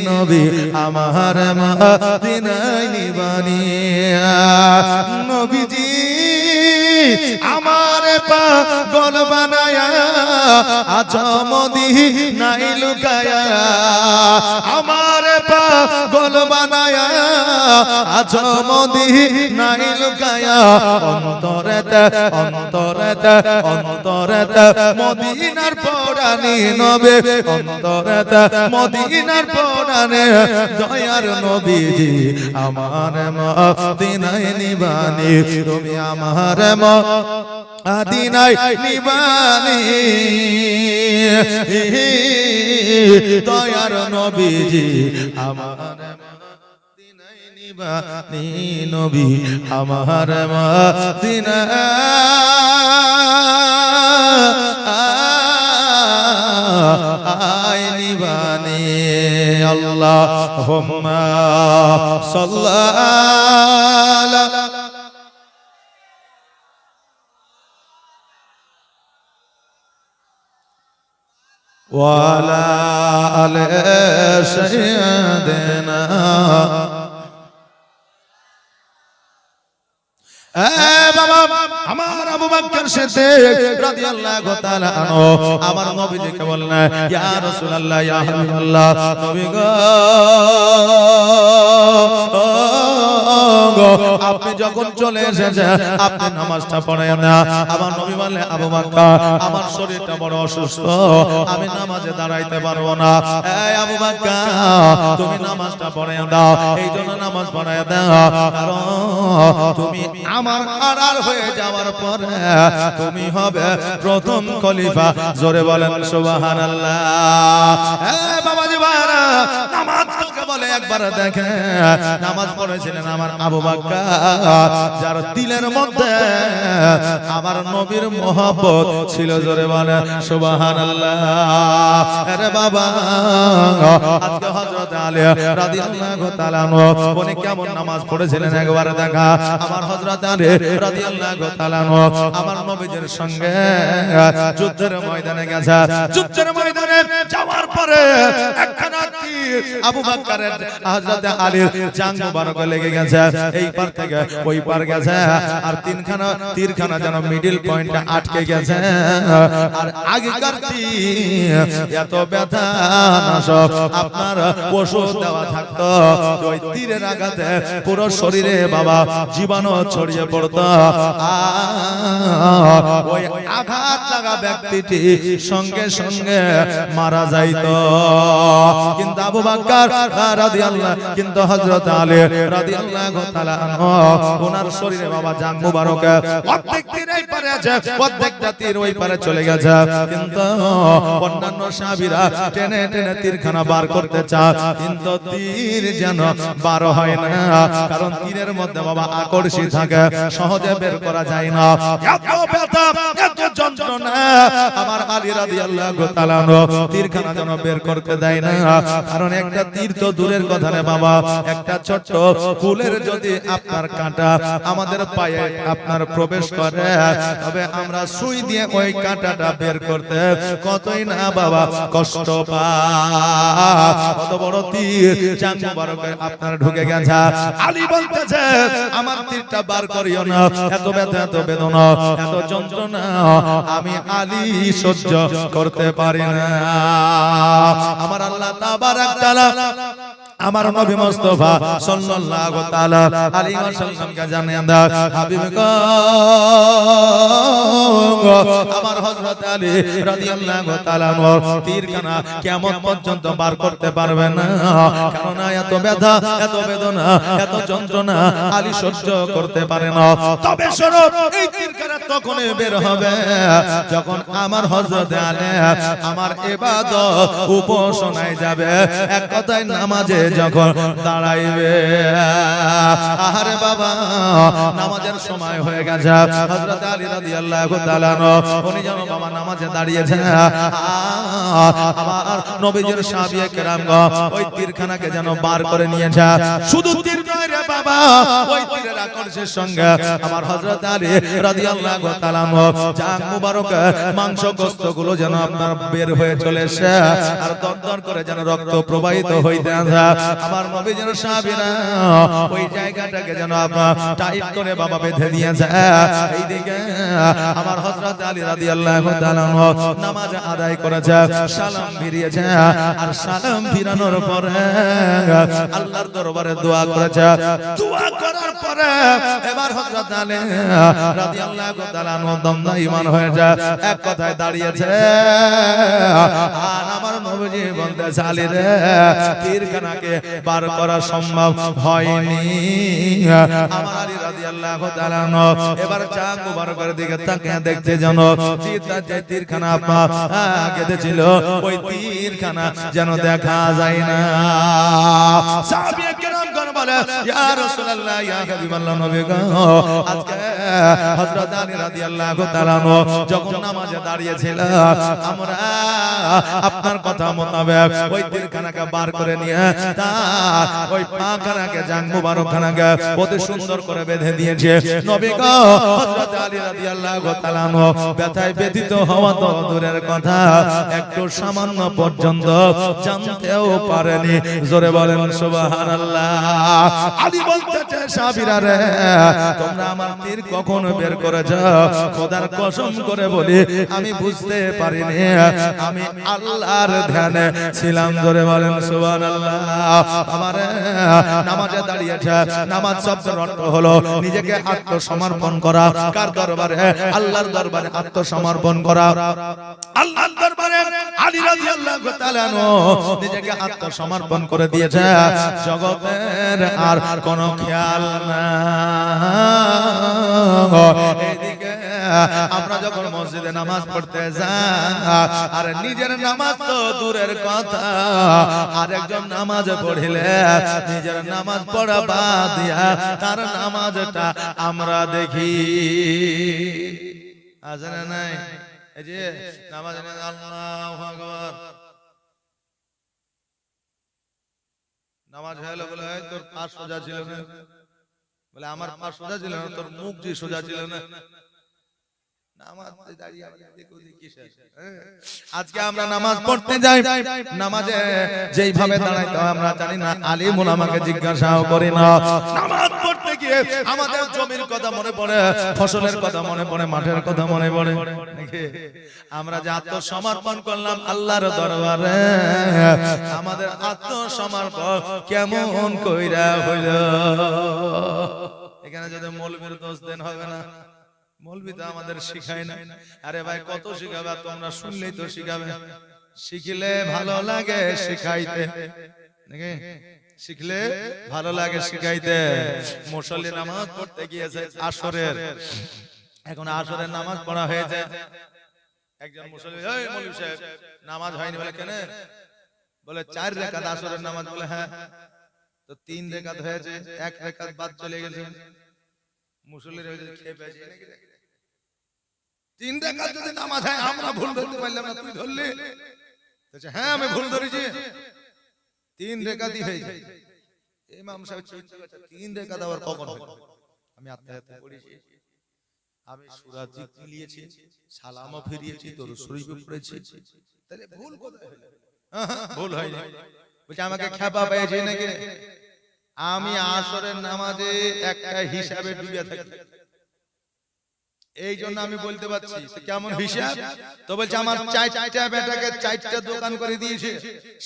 নবী, আমার মদিনায় নিবানি নবীজি। আমার পাগল বানায়া আজ মদিনায় লুকায়া, আমার পাগল বানায়া আজ মদিনায় লুকায়া, অন্তরেতে অন্তরেতে অন্তরেতে মদিনার পরানি নবী, অন্তরেতে মদিনার পরানি দয়ার নবীজি, আমার মদিনায় নিবানি তুমি, আমার মদিনায় নিবানি দয়ার নবীজি, আমার মদিনায় নিবানি নবী, আমার মদিনায় নিবানি। আল্লাহুম্মা সাল্লি ওয়ালা আলে সাইয়্যিদিনা। বাবা, আমার আবু বকর সিদ্দিক রাদিয়াল্লাহু তাআলা আনহু আমার নবীজিকে বললেন, ইয়া রাসূলুল্লাহ, ইয়া হাবিবাল্লাহ, নবী গো, আপনি যখন চলে এসেছেন আপনি নামাজটা পড়ায় না। আমার নবী বললেন আবু বকর আমার শরীরটা বড় অসুস্থ, আমি নামাজে দাঁড়াইতে পারবো না। এই আবু বকর তুমি নামাজটা পড়ায় দাও। এই জন্য নামাজ পড়ায় দাও কারণ তুমি আমার আড়াল হয়ে যাওয়ার পরে তুমি হবে প্রথম খলিফা। জোরে বলেন সুবহানাল্লাহ। এই বাবাজি ভাইরা নামাজ কাকে বলে একবার দেখেন। নামাজ পড়েছিলেন আমার আবু বকর যার দিলের মধ্যে আমার নবীর মহব্বত ছিল। জোরে বলেন সুবহানাল্লাহ। আরে বাবা আজকে হযরত আলী রাদিয়াল্লাহু তাআলা উনি কেমন নামাজ পড়েছিলেন একবার দেখা। আমার হযরত আলী রাদিয়াল্লাহু তাআলা আমার নবীর সঙ্গে যুদ্ধের ময়দানে গেছে। যুদ্ধের ময়দানে যাওয়ার পরে একখানা তীর আবু বকরের হযরত আলীর জান মুবারক লেগে গেছে। এই পার থেকে ওই পার গেছে আর তিনখানা তীরখানা যেন মিডল পয়েন্টে আটকে গেছে। আর আগেকার তীর এত ব্যথা নাশক আপনার ওষুধ দেওয়া থাকতো, ওই তীরের আঘাতে পুরো শরীরে বাবা জীবাণু ছড়িয়ে পড়তো। ওই আঘাত লাগা ব্যক্তিটি সঙ্গে সঙ্গে মারা যাইতো। কিন্তু আবু বকর রাদিয়াল্লাহু কিন্তু হযরত আলী রাদিয়াল্লাহু তাআলা আনহু ওনার শরীরে বাবা জান মুবারক অর্ধেক তীর এই পারে আছে, অর্ধেকটা তীর ওই পারে চলে গেছে। কিন্তু অন্যান্য সাহাবীরা টেনে টেনে তীরখানা বার করতে চায় কিন্তু তীর যেন বার হয় না, কারণ তীরের মধ্যে বাবা আকর্ষণ থাকে, সহজে বের করা যায় না। এত ব্যথা এত যন্ত্রণা আমার আলী রাদিয়াল্লাহু তাআলা তীরখানা যেন বের করতে দেয় না। কারণ একটা তীর তো দূরের কথা রে বাবা, একটা ছোট্ট ফুলের যদি আপনার কাঁটা আমাদের পায়ে আপনার প্রবেশ করে তবে আমরা সুই দিয়ে ওই কাঁটাটা বের করতে কতই না বাবা কষ্ট পাই। কত বড় তীর জান মুবারকের আপনার ঢুকে গেছে। আলী বলতেছে আমার তীরটা বার করিও না, এত ব্যথা এত বেদনা এত যন্ত্রণা আমি আলী সহ্য করতে পারি না। আমার আল্লাহ তাবারাক তাআলা আমার নবী মুস্তাফা সাল্লাল্লাহু তাআলা আলাইহি ওয়াসাল্লামকে জানিয়ে দেন হাবিব গো আমার হযরত আলী রাদিয়াল্লাহু তাআলা তীরখানা কিয়ামত পর্যন্ত বার করতে পারবে না, কারণ এত ব্যথা এত বেদনা এত যন্ত্রণা আলী সহ্য করতে পারে না। তবে শোনো এই তীরখানা তখন বের হবে যখন আমার হযরত আলী আমার ইবাদত উপাসনায় যাবে, এক কথায় নামাজে যখন দাঁড়াইবে। আরে বাবা নামাজের সময় হয়ে গেছে। হযরত আলী রাদিয়াল্লাহু তাআলা উনি যেন বাবা নামাজে দাঁড়িয়েছেন। আমার নবীজির সাহাবীয়ে কেরামগণ ওই তীরখানাকে যেন বার করে নিয়েছে। শুধু তীর নয় রে বাবা, ওই তীরের আকর্ষণের সঙ্গে আমার হযরত আলী রাদিয়াল্লাহু তাআলা জান মুবারক মাংস গোশতগুলো যেন আপনার বের হয়ে চলে এসে আর দরদর করে যেন রক্ত প্রবাহিত হইতে আছে। আমার নবীজির সাহাবীরা ওই জায়গাটাকে যেন আপনার টাইট করে বাবা বেঁধে দিয়েছে। এইদিকে আমার হযরত আলী রাদিয়াল্লাহু তাআলা নামাজ আদায় করেছে, সালাম ফিরিয়েছে আর সালাম ফিরানোর পরে আল্লাহর দরবারে দোয়া করেছে। দোয়া করার পরে এবার হযরত আলী রাদিয়াল্লাহু তাআলা দমদম ঈমান হয়ে যায়, এক কথায় দাঁড়িয়েছে। আর আমার নবীজি বলতেছে আলী রে তীরখানাকে বার করা সম্ভব হয়নি। আমার আলী রাদিয়াল্লাহু তাআলা এবার জান মুবারকের দিকে তাকিয়ে দেখতে যেন যে তীরখানা আপনার কেঁদেছিল ওই তীরখানা যেন দেখা যায় না। সাহাবীয়ে কেরামগণ বলে ইয়া রাসূলুল্লাহ ইয়া হাবিবাল্লাহ নবী গো আজকে হযরত আলী রাদিয়াল্লাহু তাআলা যখন নামাজে দাঁড়িয়েছিল আমরা আপনার কথা মোতাবেক ওই তীরখানাকে বার করে নিয়ে তার ওই পাখানাকে জান মুবারকখানাকে অতি সুন্দর করে বেঁধে দিয়েছে। নবী গো হযরত আলী রাদিয়াল্লাহু তাআলা ব্যথায় ব্যথিত হওয়া তো দূরের কথা একটু সামান্য পর্যন্ত জানতেও পারেনি। জোরে বলেন সুবহানাল্লাহ। আলী বলতেছে সাহাবীরা রে তোমরা আমার তীর কখন বের করেছ খোদার কসম করে বলি আমি বুঝতে পারিনি আমি আল্লাহর ধ্যানে ছিলাম ধরে বলেন সুবহানাল্লাহ আমার নামাজে দাঁড়িয়েছে নামাজ শব্দের অর্থ হলো নিজেকে আত্মসমর্পণ করা কার দরবারে আল্লাহর দরবারে আত্মসমর্পণ করা আল্লাহর দরবারে আলী রাদিয়াল্লাহু তাআলা নিজেকে আত্মসমর্পণ করে দিয়েছে জগতের আর কোনো খেয়াল না এদিকে আমরা যখন মসজিদে নামাজ পড়তে যাই আর নিজের নামাজ তো দূরের কথা আরেকজন নামাজ পড়িলে নিজের নামাজ পড়া বাদ দিয়া তার নামাজটা আমরা দেখি আছে না নাই এই যে নামাজ আল্লাহু আকবার নামাজ হলো বলে তোর পা সোজা ছিল না বলে আমার পা সোজা ছিল না তোর মুখ যে সোজা ছিল না আজকে আমরা নামাজ পড়তে যাই নামাজে যেইভাবে দাঁড়াইতে হয় আমরা জানি না আলিম ওলামাকে জিজ্ঞাসাও করি না নামাজ পড়তে গিয়ে আমাদের জমির কথা মনে পড়ে ফসলের কথা মনে পড়ে মাঠের কথা মনে পড়ে আমরা যে আত্মসমর্পণ করলাম আল্লাহর দরবারে আমাদের আত্মসমর্পণ কেমন কইরা হইল এখানে যদি মৌলবীর দোষ দেন হবে না মৌলবী তো আমাদের শিখায় না আরে ভাই কত শিখাবে তোমরা শুনলেই তো শিখাবে শিখলে ভালো লাগে শিখাইতে নাকি শিখলে ভালো লাগে শিখাইতে মুসল্লি নামাজ পড়তে গিয়েছে আসরের এখন আসরের নামাজ পড়া হয়েছে একজন মুসল্লি এই মৌলবী সাহেব নামাজ হয়নি বলে কেন বলে 4 রাকাত আসরের নামাজ বলে হ্যাঁ তো 3 রাকাত হয়েছে 1 রাকাত বাদ চলে গেছে মুসল্লির হয়েছে খেয়ে পেয়েছে 3 রাকাত যদি নামাজ হয় আমরা ভুল ধরতে পারলাম না তুই ধরলি বলছে হ্যাঁ আমি ভুল ধরেছি 3 রাকাতই হয়েছে ইমাম সাহেব 3 রাকাত আবার কখন হলো আমি আত্মহত্যা করেছি আমি সূরা জিক নিয়েছি সালামও ফিরিয়েছি দরুদ শরীফ পড়েছি তাহলে ভুল কোথায় হলো ভুল হয়নি বলছে আমাকে খেপা পেয়েছে নাকি আমি আসরের নামাজে একটা হিসাবে ডুবে থাকি এই জন্য আমি বলতে পারছি কেমন হিসাব তো বলছে আমার 4টা বেটাকে 4টা দোকান করে দিয়েছে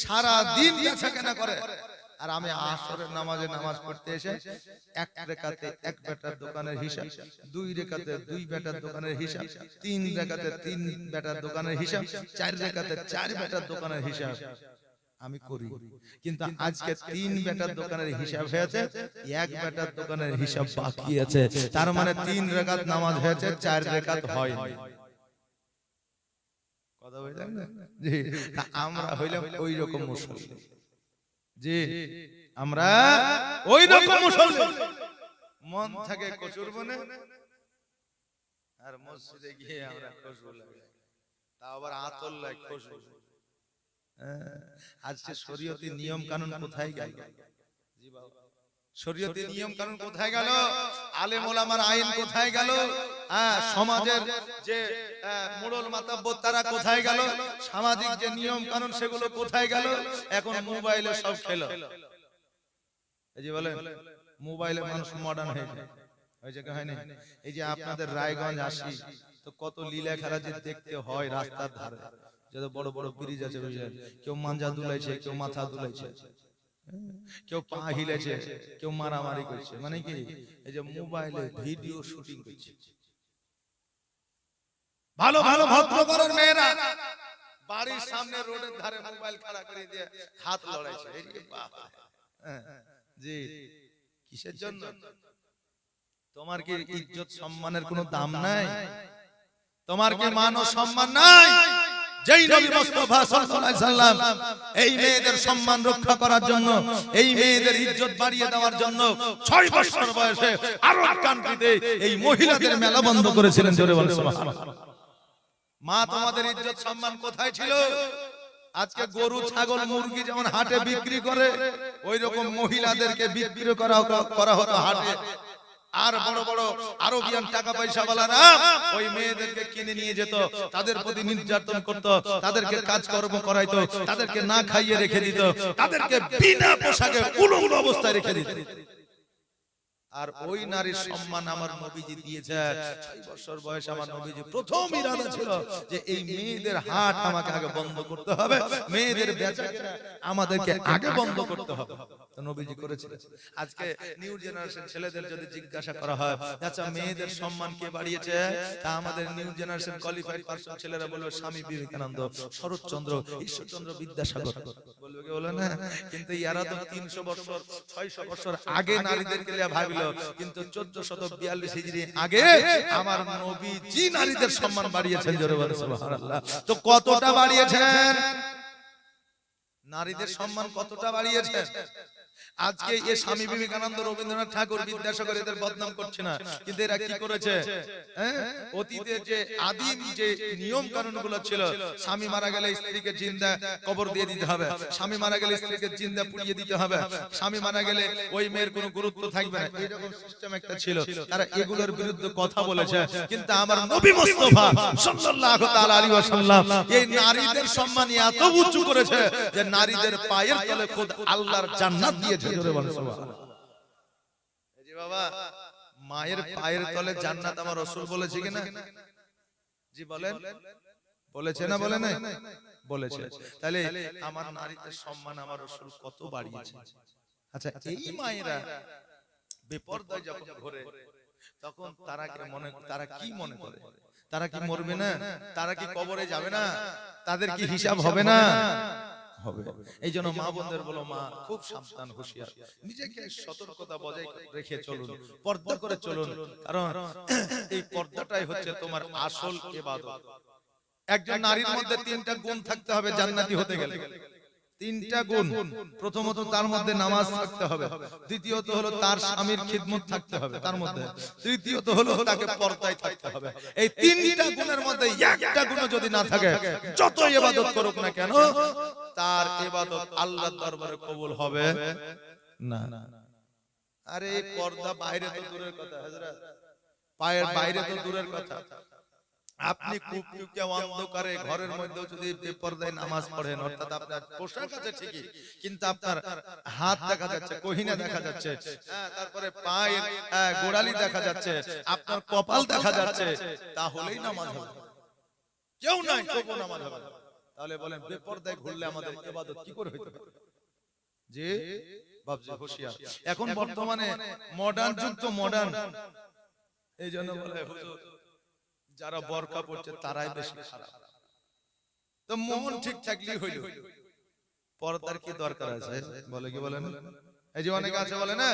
সারা দিন বেচা কেনা করে আর আমি আসরের নামাজে নামাজ পড়তে এসে 1 রাকাতে 1 বেটার দোকানের হিসাব 2 রাকাতে 2 বেটার দোকানের হিসাব 3 রাকাতে 3 বেটার দোকানের হিসাব 4 রাকাতে 4 বেটার দোকানের হিসাব আমি করি কিন্তু আজকে 3 বেটার দোকানের হিসাব হয়েছে 1 বেটার দোকানের হিসাব বাকি আছে তার মানে 3 রাকাত নামাজ হয়েছে 4 রাকাত হয়নি কথা বুঝলেন না জি আমরা হইলাম ওই রকম মুসল্লি জি আমরা ওই রকম মুসল্লি মন থাকে কচুর বনে আর মসজিদে গিয়ে আমরা খুশবু লাগাই তা আবার আতর লাগে খুশবু আজকে শরীয়তের নিয়ম কানুন কোথায় গেল জি বাবা শরীয়তের নিয়ম কানুন কোথায় গেল আলেম ওলামার আইন কোথায় গেল সমাজের যে মোড়ল মাতাব্বর তারা কোথায় গেল সামাজিক যে নিয়ম কানুন সেগুলো কোথায় গেল এখন মোবাইলে সব খেলো এই যে বলেন মোবাইলে মানুষ মডার্ন হয়েছে হয়নি এই যে আপনাদের রায়গঞ্জ আসি তো কত লীলা খেলা যে দেখতে হয় রাস্তার ধারে যত বড় বড় ব্রিজ আছে কেউ মাঞ্জা দুলাইছে কেউ মাথা দুলাইছে কেউ পা হিলেছে কেউ মারামারি করছে মানে কি এই যে মোবাইলে ভিডিও শুটিং করছে ভালো ভালো ভদ্রঘরের মেয়েরা বাড়ির সামনে রোডের ধারে মোবাইল খাড়া করে দিয়ে হাত লড়াইছে এই যে বাবা জি কিসের জন্য তোমার কি ইজ্জত সম্মানের কোনো দাম নাই তোমার কি মান ও সম্মান নাই যেই নবী মুস্তাফা সাল্লাল্লাহু আলাইহি সাল্লাম এই মেয়েদের সম্মান রক্ষা করার জন্য এই মেয়েদের ইজ্জত বাড়িয়ে দেওয়ার জন্য 6 বছর বয়সে আরব কান্ট্রিতে এই মহিলাদের মেলা বন্ধ করেছিলেন জোরে বলেন সুবহানাল্লাহ মা তোমাদের ইজ্জত সম্মান কোথায় ছিল আজকে গরু ছাগল মুরগি যেমন হাটে বিক্রি করে ওই রকম মহিলাদেরকে বিক্রি করা হতো হাটে আর বড় বড় আরবিয়ান টাকা পয়সাওয়ালারা ওই মেয়েদেরকে কিনে নিয়ে যেত, তাদের প্রতি নির্যাতন করত, তাদেরকে কাজকর্ম করাইতো, তাদেরকে না খাইয়ে রেখে দিত, তাদেরকে বিনা পোশাকে উলঙ্গ অবস্থায় রেখে দিত। আর ওই নারীর সম্মান আমার নবীজি দিয়েছে। 6 বছর বয়স আমার নবীজি প্রথম ইরাদা ছিল যে এই মেয়েদের হাট আমাকে আগে বন্ধ করতে হবে, মেয়েদের বেচাকেনা আমাদেরকে আগে বন্ধ করতে হবে। তো নবীজি করেছিলেন। আজকে নিউ জেনারেশন ছেলেদের যদি জিজ্ঞাসা করা হয় আচ্ছা মেয়েদের সম্মান কে বাড়িয়েছে, তা আমাদের নিউ জেনারেশন কোয়ালিফাইড পারসন ছেলেরা বলবে স্বামী বিবেকানন্দ, শরৎচন্দ্র, ঈশ্বরচন্দ্র বিদ্যাসাগর বলবে, কি বলে না? কিন্তু ইয়ারা তো 300 বছর 600 বছর আগে নারীদেরকে নিয়ে ভাবিল, কিন্তু 1442 হিজরি আগে আমার নবীজি নারীদের সম্মান বাড়িয়েছেন। জোরে বলে সুবহানাল্লাহ। তো কতটা বাড়িয়েছেন নারীদের সম্মান, কতটা বাড়িয়েছেন? আজকে এই স্বামী বিবেকানন্দ, রবীন্দ্রনাথ ঠাকুর, বিদ্যাসাগর এদের বদনাম করছে না, কিন্তু এরা কি করেছে? অতীতে যে আদিম যে নিয়ম কানুন গুলো ছিল, স্বামী মারা গেলে স্ত্রীকে জিন্দা কবর দিয়ে দিতে হবে, স্বামী মারা গেলে স্ত্রীকে জিন্দা পুড়িয়ে দিতে হবে, স্বামী মারা গেলে ওই মেয়ের কোনো গুরুত্ব থাকবে না, এরকম সিস্টেম একটা ছিল। তারা এগুলোর বিরুদ্ধে কথা বলেছে, কিন্তু আমার নবী মুস্তাফা সাল্লাল্লাহু তাআলা আলাইহি ওয়াসাল্লাম এই নারীদের সম্মান এত উঁচু করেছে যে নারীদের পায়ের তলে খোদ আল্লাহর জান্নাত দিয়েছে। জোরে বলেন সুবহানাল্লাহ। এই যে বাবা, মায়ের পায়ের তলে জান্নাত আমার রাসূল বলেছে কিনা? জি বলেন, বলেছে না বলে নাই? বলেছে। তাহলে আমার নারীদের সম্মান আমার রাসূল কত বাড়িয়েছে। আচ্ছা, এই মায়েরা বেপরদায় যখন ঘোরে তখন তারা কি মনে করে? তারা কি মরবে না? তারা কি কবরে যাবে না? তাদের কি হিসাব হবে না? হবে। এই জন্য মা বোনদের বলো, মা খুব সাবধান, হুঁশিয়ার, নিজেকে সতর্কতা বজায় রেখে চলুন, পর্দা করে চলুন, কারণ এই পর্দাটাই হচ্ছে তোমার আসল ইবাদত। একজন নারীর মধ্যে 3টা গুণ থাকতে হবে জান্নাতি হতে গেলে। 3টা গুণ। প্রথমত তার মধ্যে নামাজ থাকতে হবে, দ্বিতীয়ত হলো তার স্বামীর খিদমত থাকতে হবে তার মধ্যে, তৃতীয়ত হলো তাকে পর্দায় থাকতে হবে। এই 3টা গুণের মধ্যে একটা গুণ যদি না থাকে, যত ইবাদত করুক না কেন তার ইবাদত আল্লাহর দরবারে কবুল হবে না। আরে পর্দা বাইরে তো দূরের কথা, হযরত পায়ের বাইরে তো দূরের কথা, আপনি কুককুকে অন্ধকারে ঘরের মধ্যে যদি বেপরদায় নামাজ পড়েন, অর্থাৎ আপনার পোশাক আছে ঠিকই, কিন্তু আপনার হাত দেখা যাচ্ছে, কহিনা দেখা যাচ্ছে, তারপরে পায়ের গোড়ালি দেখা যাচ্ছে, আপনার কপাল দেখা যাচ্ছে, তাহলেই নামাজ হবে। কেউ নাই তবু নামাজ হবে। তাহলে বলেন বেপরদায় ঘুরলে আমাদের ইবাদত কি করে হইতে পারে? যে বাবজি হুঁশিয়ার। এখন বর্তমানে মডার্ন যুগ, তো মডার্ন, এই জন্য বলে হুজুর যারা বোরকা পড়ছে তারাই বেশি খারাপ। তো মন ঠিক থাকলেই হইল, পর্দার কি দরকার আছে? বলে কি বলেন? এই যে অনেকে আছে বলে না।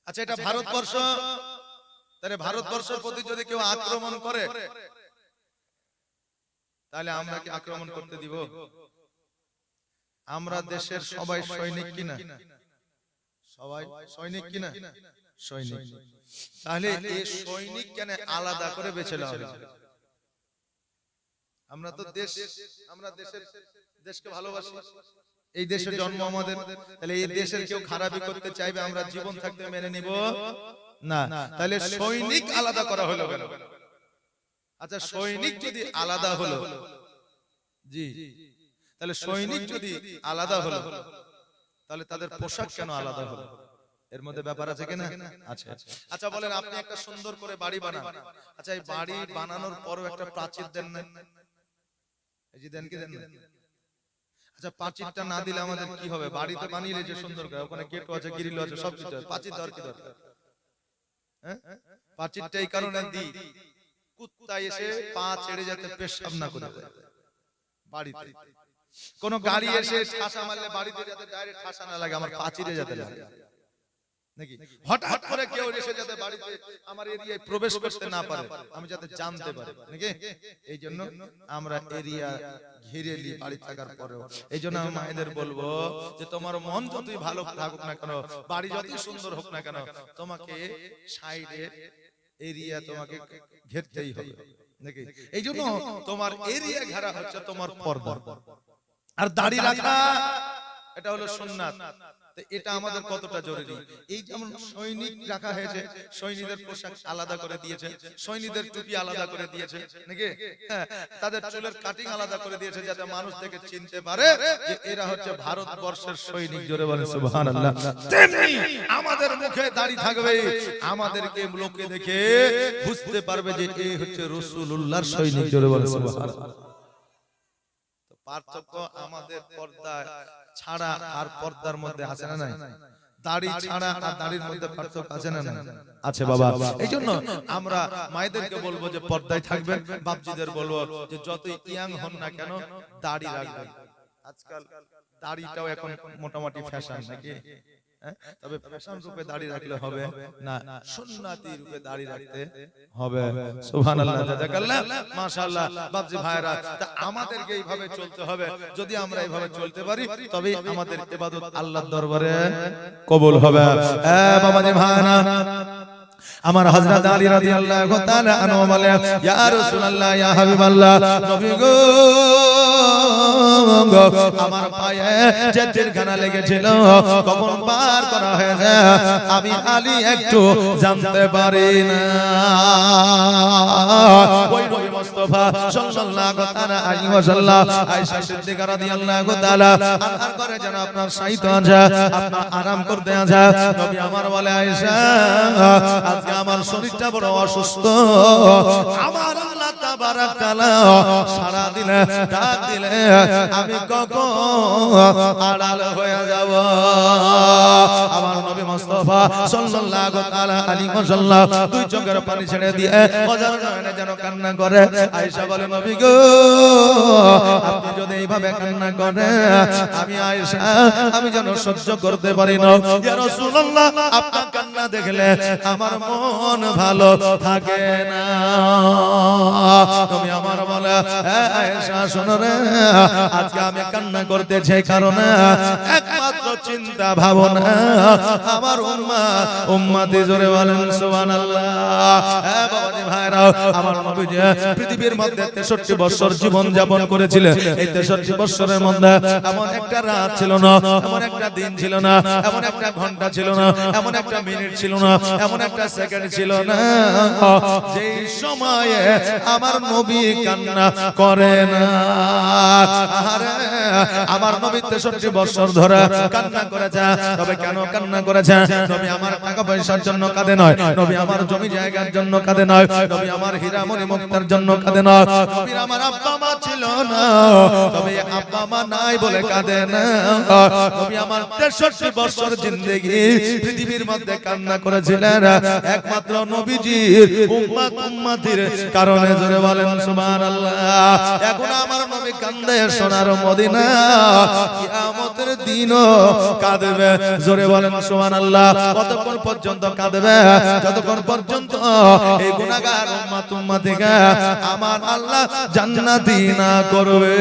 আচ্ছা, এটা ভারতবর্ষ, তাহলে ভারতবর্ষের প্রতি যদি কেউ আক্রমণ করে তাহলে আমরা কি আক্রমণ করতে দিব? আমরা দেশের সবাই সৈনিক কিনা? সবাই সৈনিক কিনা? সৈনিক। তাহলে এই সৈনিক কেন আলাদা করে বেছে নেওয়া হয়েছে? আমরা তো আমরা দেশকে ভালোবাসি, এই দেশের জন্ম আমাদের, তাহলে এই দেশের কেউ খারাপি করতে চাইবে আমরা জীবন থাকতে মেনে নিব না। তাহলে সৈনিক আলাদা করা হলো কেন? আচ্ছা, সৈনিক যদি আলাদা হলো, জি, তাহলে সৈনিক যদি আলাদা হলো তাহলে তাদের পোশাক কেন আলাদা হলো? এর মধ্যে ব্যাপার আছে কিনা? আচ্ছা আচ্ছা, বলেন আপনি একটা সুন্দর করে বাড়ি বানান, আচ্ছা এই বাড়ি বানানোর পরও একটা প্রাচীর দেন না? এই যে দেন কি দেন না? আচ্ছা, প্রাচীরটা না দিলে আমাদের কি হবে? বাড়িতে বানিয়ে যে সুন্দর করে, ওখানে গেট আছে, গ্রিল আছে, সবকিছু আছে, প্রাচীর দেওয়ার কি দরকার? হ্যাঁ, প্রাচীরটা এই কারণে দিই, কুত্তা এসে পা ছেড়ে যাতে পেশাব না করে দেয় বাড়িতে। কোন গাড়ি এসে ঠাসা মারলে বাড়িতে যাতে ডাইরেক্ট ঠাসা না লাগে, আমার প্রাচীরে যাতে লাগে নাকি। হঠাৎ করে কেউ এসে যাতে বাড়িতে আমার এরিয়ায় প্রবেশ করতে না পারে, আমি যাতে জানতে পারি নাকি। এই জন্য আমরা এরিয়া ঘিরে নি বাড়ি থাকার পরেও। এই জন্য আমি মায়েদের বলবো যে তোমার মন যতই ভালো থাকুক না কেন, বাড়ি যতই সুন্দর হোক না কেন, তোমাকে সাইডের এরিয়া তোমাকে ঘেরতেই হবে নাকি। এই জন্য তোমার এরিয়া ঘেরা হচ্ছে তোমার পর্দা। আর দাড়ি রাখা এটা হলো সুন্নাত। তো এটা আমাদের কতটা জরুরি। এই যেমন সৈনিক রাখা হয়েছে, সৈনিকদের পোশাক আলাদা করে দিয়েছে, সৈনিকদের টুপি আলাদা করে দিয়েছে নাকি, হ্যাঁ, তাদের চুলের কাটিং আলাদা করে দিয়েছে যাতে মানুষ থেকে চিনতে পারে যে এরা হচ্ছে ভারতবর্ষের সৈনিক। জোরে বলেন সুবহানাল্লাহ। তেমনি আমাদের মুখে দাড়ি থাকবে, আমাদেরকে লোকে দেখে বুঝতে পারবে যে এই হচ্ছে রাসূলুল্লাহর সৈনিক। জোরে বলেন সুবহানাল্লাহ। তো পার্থক্য আমাদের পর্দা ছাড়া আর পর্দার মধ্যে আছে না নাই? দাড়ি ছাড়া আর দাড়ির মধ্যে পার্থক্য আছে না নাই? আছে বাবা। এই জন্য আমরা মায়েদেরকে বলবো যে পর্দায় থাকবেন, বাপজিদের বলবো যে যতই ইয়াং হন না কেন দাড়ি রাখবেন। আজকাল দাড়িটাও এখন মোটামুটি ফ্যাশন নাকি, তবে ফ্যাশন রূপে দাড়ি রাখলে হবে না, সুন্নতি রূপে দাড়ি রাখতে হবে। সুবহানাল্লাহ, জাযাকাল্লাহ, মাশাআল্লাহ। বাপজি ভাইরা, তা আমাদেরকে এইভাবে চলতে হবে। যদি আমরা এইভাবে চলতে পারি তবেই আমাদের ইবাদত আল্লাহর দরবারে কবুল হবে। বাবাজি ভাইরা, আমার হযরত আলী রাদিয়াল্লাহু তাআলা আনহু বলে, ইয়া রাসূলুল্লাহ, ইয়া হাবিবাল্লাহ, নবী গো, আমার পায়ে যে তীরখানা লেগেছিল কখন পার করা হয়েছে আমি আলী একটু জানতে পারি না। ওই নবী মুস্তাফা সাল্লাল্লাহু তাআলা আলাইহি ওয়াসাল্লাম আয়েশা সিদ্দিকা রাদিয়াল্লাহু তাআলা আনহার ঘরে যেন আপনার শায়িত আছে, আপনার আরাম করতে আছে। নবী আমার বলে, আয়েশা, আজকে আমার শরীরটা বড় অসুস্থ, আমার আল্লাহ তাবারাক তাআলা সারা দিলে ডাক দিলে আমি কখন আড়াল হয়ে যাব। আমার নবী মুস্তাফা সাল্লাল্লাহু তাআলা আলাইহি ওয়াসাল্লাম দুই চোখের পানি ছেড়ে দিয়ে অজার নয়নে যেন কান্না করে। আয়েশা বলে, নবী গো, আপনি যদি এইভাবে কান্না করেন আমি আয়েশা আমি যেন সহ্য করতে পারি না। ইয়া রাসূলুল্লাহ, আপনার কান্না দেখলে আমার মন ভালো থাকে না। তুমি আমার বলে, আয়েশা শোনো রে, আজকে আমি কান্না করতেছি কারণে একমাত্র চিন্তা ভাবনা আমার উম্মতি। জোরে বলেন সুবহানাল্লাহ। বাবাজি ভাইরা, আমার নবীজি পৃথিবীর মধ্যে 63 বছর জীবন যাপন করেছিলেন। এই 63 বছরের মধ্যে এমন একটা রাত ছিল না, এমন একটা দিন ছিল না, এমন একটা ঘন্টা ছিল না, এমন একটা মিনিট ছিল না, এমন একটা সেকেন্ড ছিল না যেই সময়ে আমার নবী কান্না করে না। আরে আমার নবী 63 বছর ধরে কান্না করেছে। তবে কেন কান্না করেছে? নবী আমার টাকা পয়সার জন্য কাঁদে নয়, নবী আমার জমি জায়গার জন্য কাঁদে নয়, নবী আমার হীরা মণি মুক্তার জন্য কাঁদে নয়, নবী আমার আব্বা মা ছিল না, তবে আব্বা মা নাই বলে কাঁদে না। নবী আমার 63 বছর জিন্দেগি পৃথিবীর মধ্যে কান্না করেছিলেন একমাত্র নবীজির উম্মতির কারণে। জোরে বলেন সুবহানাল্লাহ। এখন আমার নবী কান্দে সোনার মদিনা, কিয়ামতের দিনও কাঁদবে। জোরে বলেন সুবহানাল্লাহ। কতক্ষণ পর্যন্ত কাঁদবে? যতক্ষণ পর্যন্ত এই গুনাহগার উম্মতিকে আমার আল্লাহ জান্নাতি না করবে।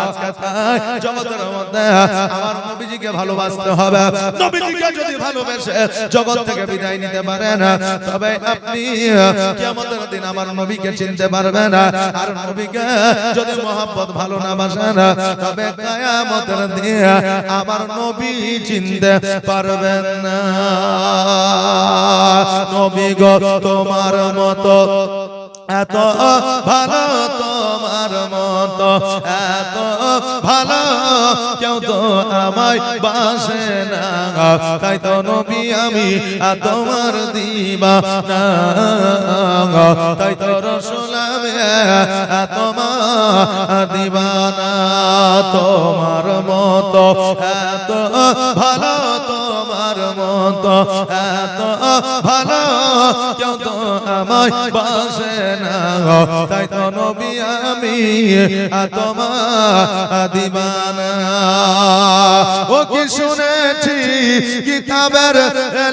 আজকে তাই জগতের মধ্যে আমার নবীজিকে ভালোবাসতে হবে। নবীজিকে যদি ভালোবেসে জগৎ থেকে বিদায় নিতে পারেন তবে আপনি কিয়ামতের দিন আমার নবীকে চিনতে পারবেন না। আর নবীকে যদি মহব্বত ভালো না বাসেন তবে কিয়ামতের দিন আমার নবী চিনতে পারবেন না। নবী গো, তোমার মতো এত ভালো, তোমার মতো এত ভালো কেউ তো আমায় বাসে না, তাই তো নবী আমি তোমার দিওয়ানা, তাই তো রাসূল আমি তোমার দিওয়ানা। তোমার মতো এত ভালো, তোমার মতো এত ভালো কেউ তো আমায় বাসে না, তাই তো নবী আমি তোমার দিওয়ানা। ও কি শুনেছি কিতাবের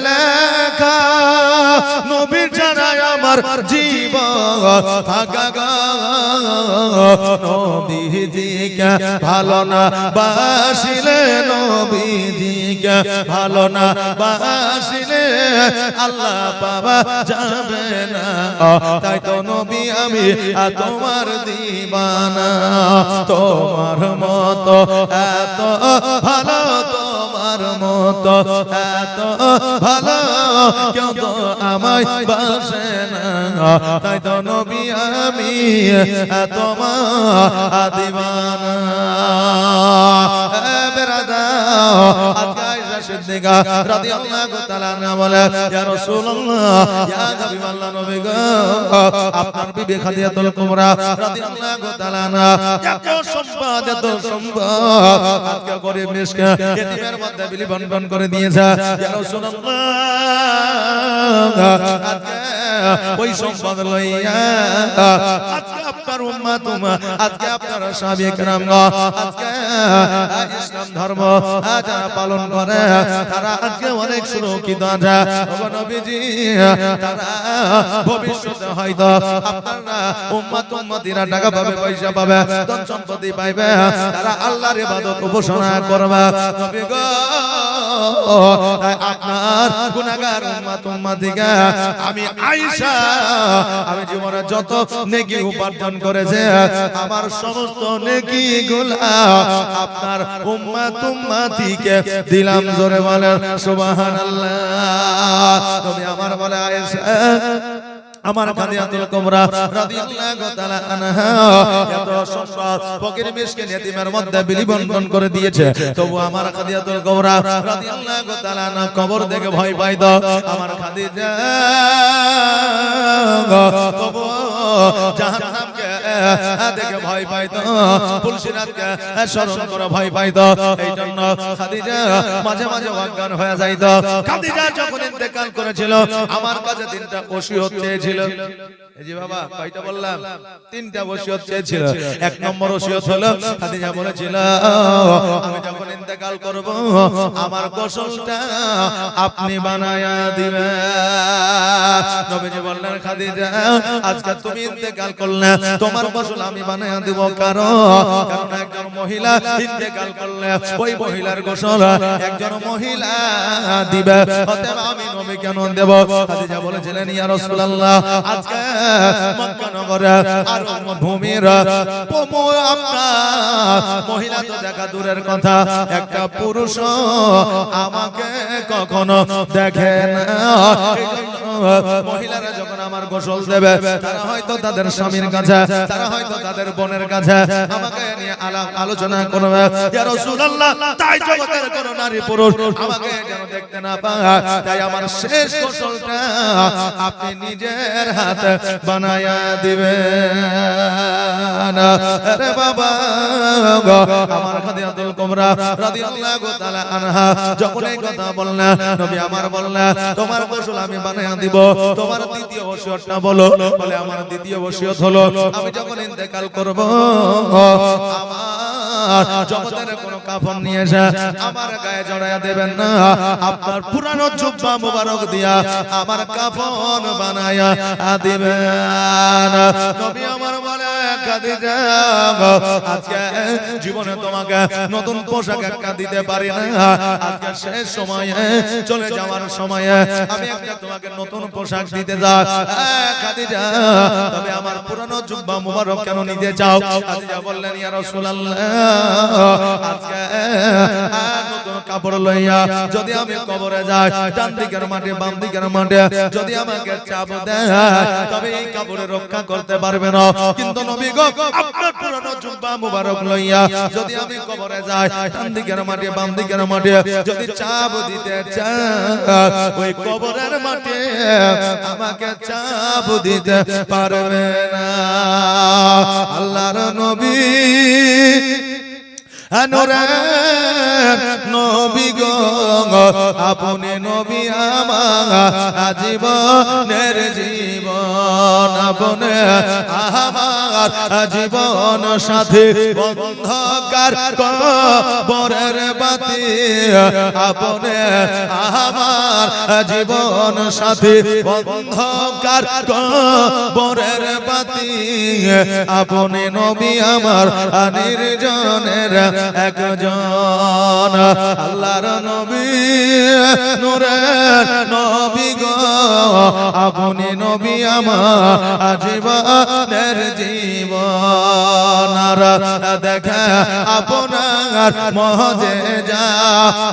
লেখা, নবী ছাড়া আমার জীবন থাকা গো, নবীজিকে ভালো না বাসিলে নবীজিকে নবীকে ভালো না বাসিলে আল্লাহ পাওয়া যাবে না। তাই তো নবী আমি তোমার দিবানা, তোমার মতো এত ভালো, তোমার মতো এত ভালো কেউ তো আমায় বাসে না। তাই তো নবী আমি তোমার দিবানা। আজকে আয়েশা সিদ্দিকা রাদিয়াল্লাহু তাআলা আনহা বলে, ইয়া রাসূলুল্লাহ, ইয়া হাবিবাল্লাহ, নবী গো, আপনার বিবি খাদিজাতুল কুবরা রাদিয়াল্লাহু তাআলা আনহা এত সম্পদ, এত সম্পদ আজকে গরিব মিসকিন ইতিমের মধ্যে বিলি বন্টন করে দিয়েছে। ইয়া রাসূলুল্লাহ, আজকে ওই সম্পদ লইয়া আজকে আপনার উম্মত, আজকে আপনার সাহাবী কেরাম আজকে ইসলাম ধর্ম যারা পালন করে তারা আজকে অনেক সুরক্ষিত আছে। ওগো নবীজি, তারা ভবিষ্যতে হয়তো আপনারা উম্মত উম্মতিরা টাকা পাবে, পয়সা পাবে, ধন সম্পত্তি পাইবে, তারা আল্লাহর ইবাদত উপাসনা করবে। নবী গো, আপনার গুনাহগার উম্মত উম্মতিকে আমি আয়েশা, আমি জীবনে যত নেকি উপার্জন করেছে আমার সমস্ত নেকি গুলা আপনার উম্মত উম্মতিকে দিলাম। জোরে বলেন সুবহানাল্লাহ। নবী আমার বলে, আয়েশা আমার খাদিজাতুল কুবরা রাদিয়াল্লাহু তাআলা আনহা এত সম্পদ ফকির মিসকিন ইতিমের মধ্যে বিলি বন্টন করে দিয়েছে, তবু আমার খাদিজাতুল কুবরা রাদিয়াল্লাহু তাআলা আনহা কবর দেখে ভয় পাইতো। আমার খাদিজা তবু জাহান্নামকে দেখে ভয় পাইতো, ফুলসিরাতকে স্মরণ করে ভয় পাইতো। এই জন্য খাদিজা মাঝে মাঝে অজ্ঞান হয়ে যাইত। খাদিজা যখন ইন্তেকাল করেছিল আমার কাছে তিনটা ওসিয়ত চেয়েছিল। এই যে বাবা, কয়টা বললাম? তিনটা ওসিয়ত চেয়েছিল। এক নম্বর ওসিয়ত হলো, খাদিজা বলেছিল আমি যখন ইন্তেকাল করব আমার গোসলটা আপনি বানায়া দিবেন। নবীজি বললেন, খাদিজা আজকে তুমি ইন্তেকাল করলে তোমার গোসল আমি বানায়া দেব। কারণ একজন মহিলা ইন্তেকাল করলে ওই মহিলার গোসল একজন মহিলা দিবে, অতএব আমি নবী কেন দেব? খাদিজা বলেছিলেন, ইয়া রাসূলুল্লাহ, আজকে মক্কা নগরে আর ভূমির আপনার মহিলা তো দেখা দূরের কথা, একটা পুরুষ আমাকে কখনো দেখে না। মহিলারা যখন আমার গোসল দেবে তারা হয়তো তাদের স্বামীর কাছে, তারা হয়তো তাদের বোনের কাছে আমাকে নিয়ে আলোচনা করবে। ইয়া রাসূলুল্লাহ, তাই জগতের কোন নারী পুরুষ আমাকে যেন দেখতে না পায়, তাই আমার শেষ গোসলটা আপনি নিজের হাতে বানায়া দিবেন। আরে বাবা, আমার খাদিজাতুল কুবরা রাদিয়াল্লাহু তাআলা আনহা যখন এই কথা বললেন, নবী আমার বললেন, তোমার গোসল আমি বানায়া দিব। তোমার দ্বিতীয় ওসিয়তটা বলো? বলে, আমার দ্বিতীয় ওসিয়ত হলো আমি যখন ইন্তেকাল করব আমার জগতের কোন কাফন নিয়ে এসে আমার গায়ে জড়ায়া দেবেন না, আপনার পুরানো জুব্বা মুবারক দিয়া আমার কাফন বানায়া দিবেন। নবী আমার বলে, খাদিজা আজকে জীবনে তোমাকে নতুন পোশাক একটা দিতে পারি না, আজকে শেষ সময়ে চলে যাওয়ার সময়ে আমি একটা তোমাকে নতুন পোশাক দিতে যাই। খাদিজা, তবে আমার পুরানো জুব্বা মুবারক কেন নিতে চাও? খাদিজা বললেন, ইয়া রাসূলুল্লাহ, আজকে নতুন কাপড় লইয়া যদি আমি কবরে যাই, ডান দিকের মাটি বাম দিকের মাটি যদি আমাকে চাপ দেয় তবে এই কাপড়ে রক্ষা করতে পারবে না। কিন্তু নবী গো, আপনার পুরানো জুব্বা মুবারক লইয়া যদি আমি কবরে যাই, ডান দিকের মাটি বাম দিকের মাটি যদি চাপ দিতে চাই, ওই কবরের মাটি আমাকে চাপ দিতে পারবে না। আল্লাহর নবী নবী গো, আপনি নবী আমার জীবনের জীবন, আপনি আমার জীবন সাথী, অন্ধকার কবরের বাতি, আপনি আমার জীবন সাথী, অন্ধকার কবরের বাতি, আপনি নবী আমার নির্জনের একজন আল্লাহর নবী নূরের নবী গো আপনি নবী আমার আজীবনের জীবন আর দেখা আপনার মজেজা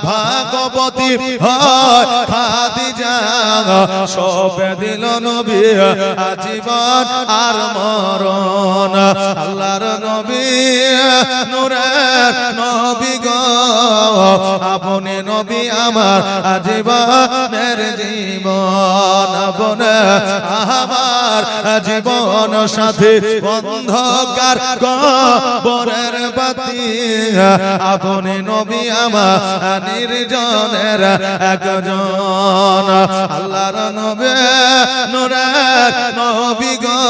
ভাগবতী হয় খাদিজা সবে দিল নবী আজীবন আর মরণ আল্লাহর নবী নূরের নবী গো আপনি নবী আমার আজীবনের জীবন আপনি আমার জীবন সাথী অন্ধকার কবরের বাতি আপনি নবী আমার নির্জনের একজন আল্লাহর নবী নূরের নবী গো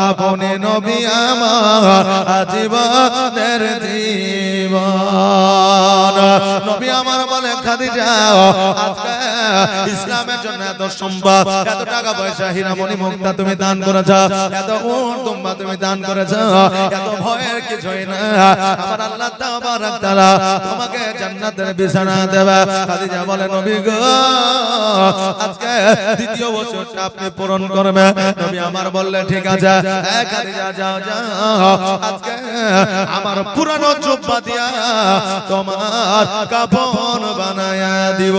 আপনি নবী আমার আজীবনের জীবন নবী আমার বলে খাদিজা আজকে ইসলামের জন্য এত সম্পদ এত টাকা পয়সা হীরামণি মুক্তা তুমি দান করেছ এত উট দুম্বা তুমি দান করেছ এত ভয়ের কিছুই না আমার আল্লাহ তাবারক তাআলা তোমাকে জান্নাতের বিছানা দেবে খাদিজা বলে নবী গো আজকে দ্বিতীয় বছরটা আপনি পূরণ করবেন নবী আমার বললে ঠিক আছে খাদিজা যাও যাও আজকে আমার পুরানো জুব্বা দিয়া তোমার কাফন বানায়া দিব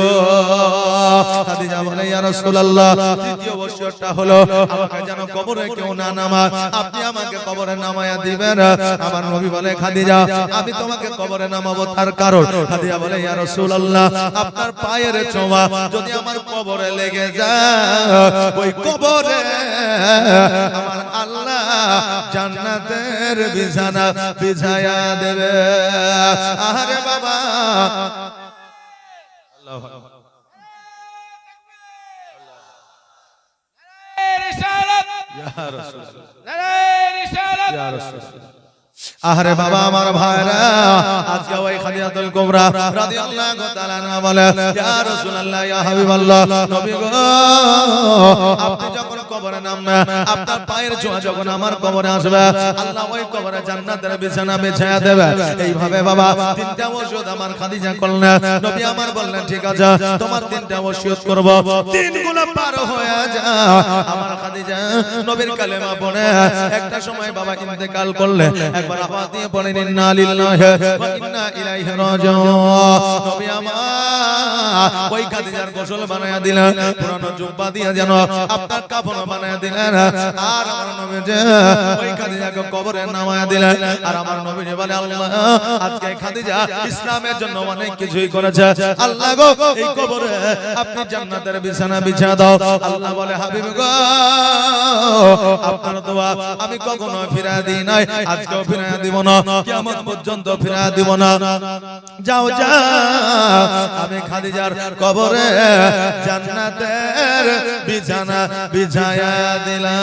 খাদিজা বলে ইয়া রাসূলুল্লাহ দ্বিতীয় বছরটা হলো আমাকে যেন কবরে কেউ না নামায় আপনি আমাকে কবরে নামায়া দিবেন আমার নবী বলে খাদিজা আমি তোমাকে কবরে নামাবো তার কারণ খাদিজা বলে ইয়া রাসূলুল্লাহ আপনার পায়ের ছোঁয়া যদি আমার কবরে লেগে যায় ওই কবরে আমার আল্লাহ জান্নাতের বিছানা বিছায়া দেবে আরে বাবা আল্লাহু আকবার ইয়া রাসূলুল্লাহ ইয়া রাসূলুল্লাহ আরে বাবা আমার ভাইরা আজকে ওই খাদিজাতুল কুবরা রাদিয়াল্লাহু তাআলা আনহা বলে ইয়া রাসূলুল্লাহ ইয়া হাবিবাল্লাহ নবী গো আপনি যখন কবরে নামবেন আপনার পায়ের ছোঁয়া যখন আমার কবরে আসবে আল্লাহ ওই কবরে জান্নাতের বিছানা বিছায়া দেবে এইভাবে বাবা তিনটা ওয়াসিয়ত আমার খাদিজা করলেন নবী আমার বললেন ঠিক আছে তোমার তিনটা ওয়াসিয়ত করব দিনগুলো পার হয়ে যায় আমার খাদিজা নবীর কালেমা পড়ে একটা সময় বাবা ইন্তেকাল করলেন একবার আওয়াজ দিয়ে বলেন ইন্না লিল্লাহি ওয়া ইন্না ইলাইহি রাজিউন নবী আমার ওই খাদিজার গোসল বানায়া দিলেন পুরানো জুব্বা দিয়ে যেন আপনার কাফন বানায়া দিলেন আর আমার নবী যে ওই খাদিজাকে কবরে নামায়া দিলেন আর আমার নবী যে বলে আল্লাহ আজকে খাদিজা ইসলামের জন্য অনেক কিছুই করেছে আল্লাহ গো এই কবরে আপনি জান্নাতের বিছানা বিছা দাও আল্লাহ বলে হাবিব গো আপনার দোয়া আমি কখনো ফিরায় দিই নাই আজকেও ফিরায় দিব না কিয়ামত পর্যন্ত ফিরায় দিব না যাও যাও আমি খাদিজার কবরে জান্নাতের বিছানা বিছায়া দিলাম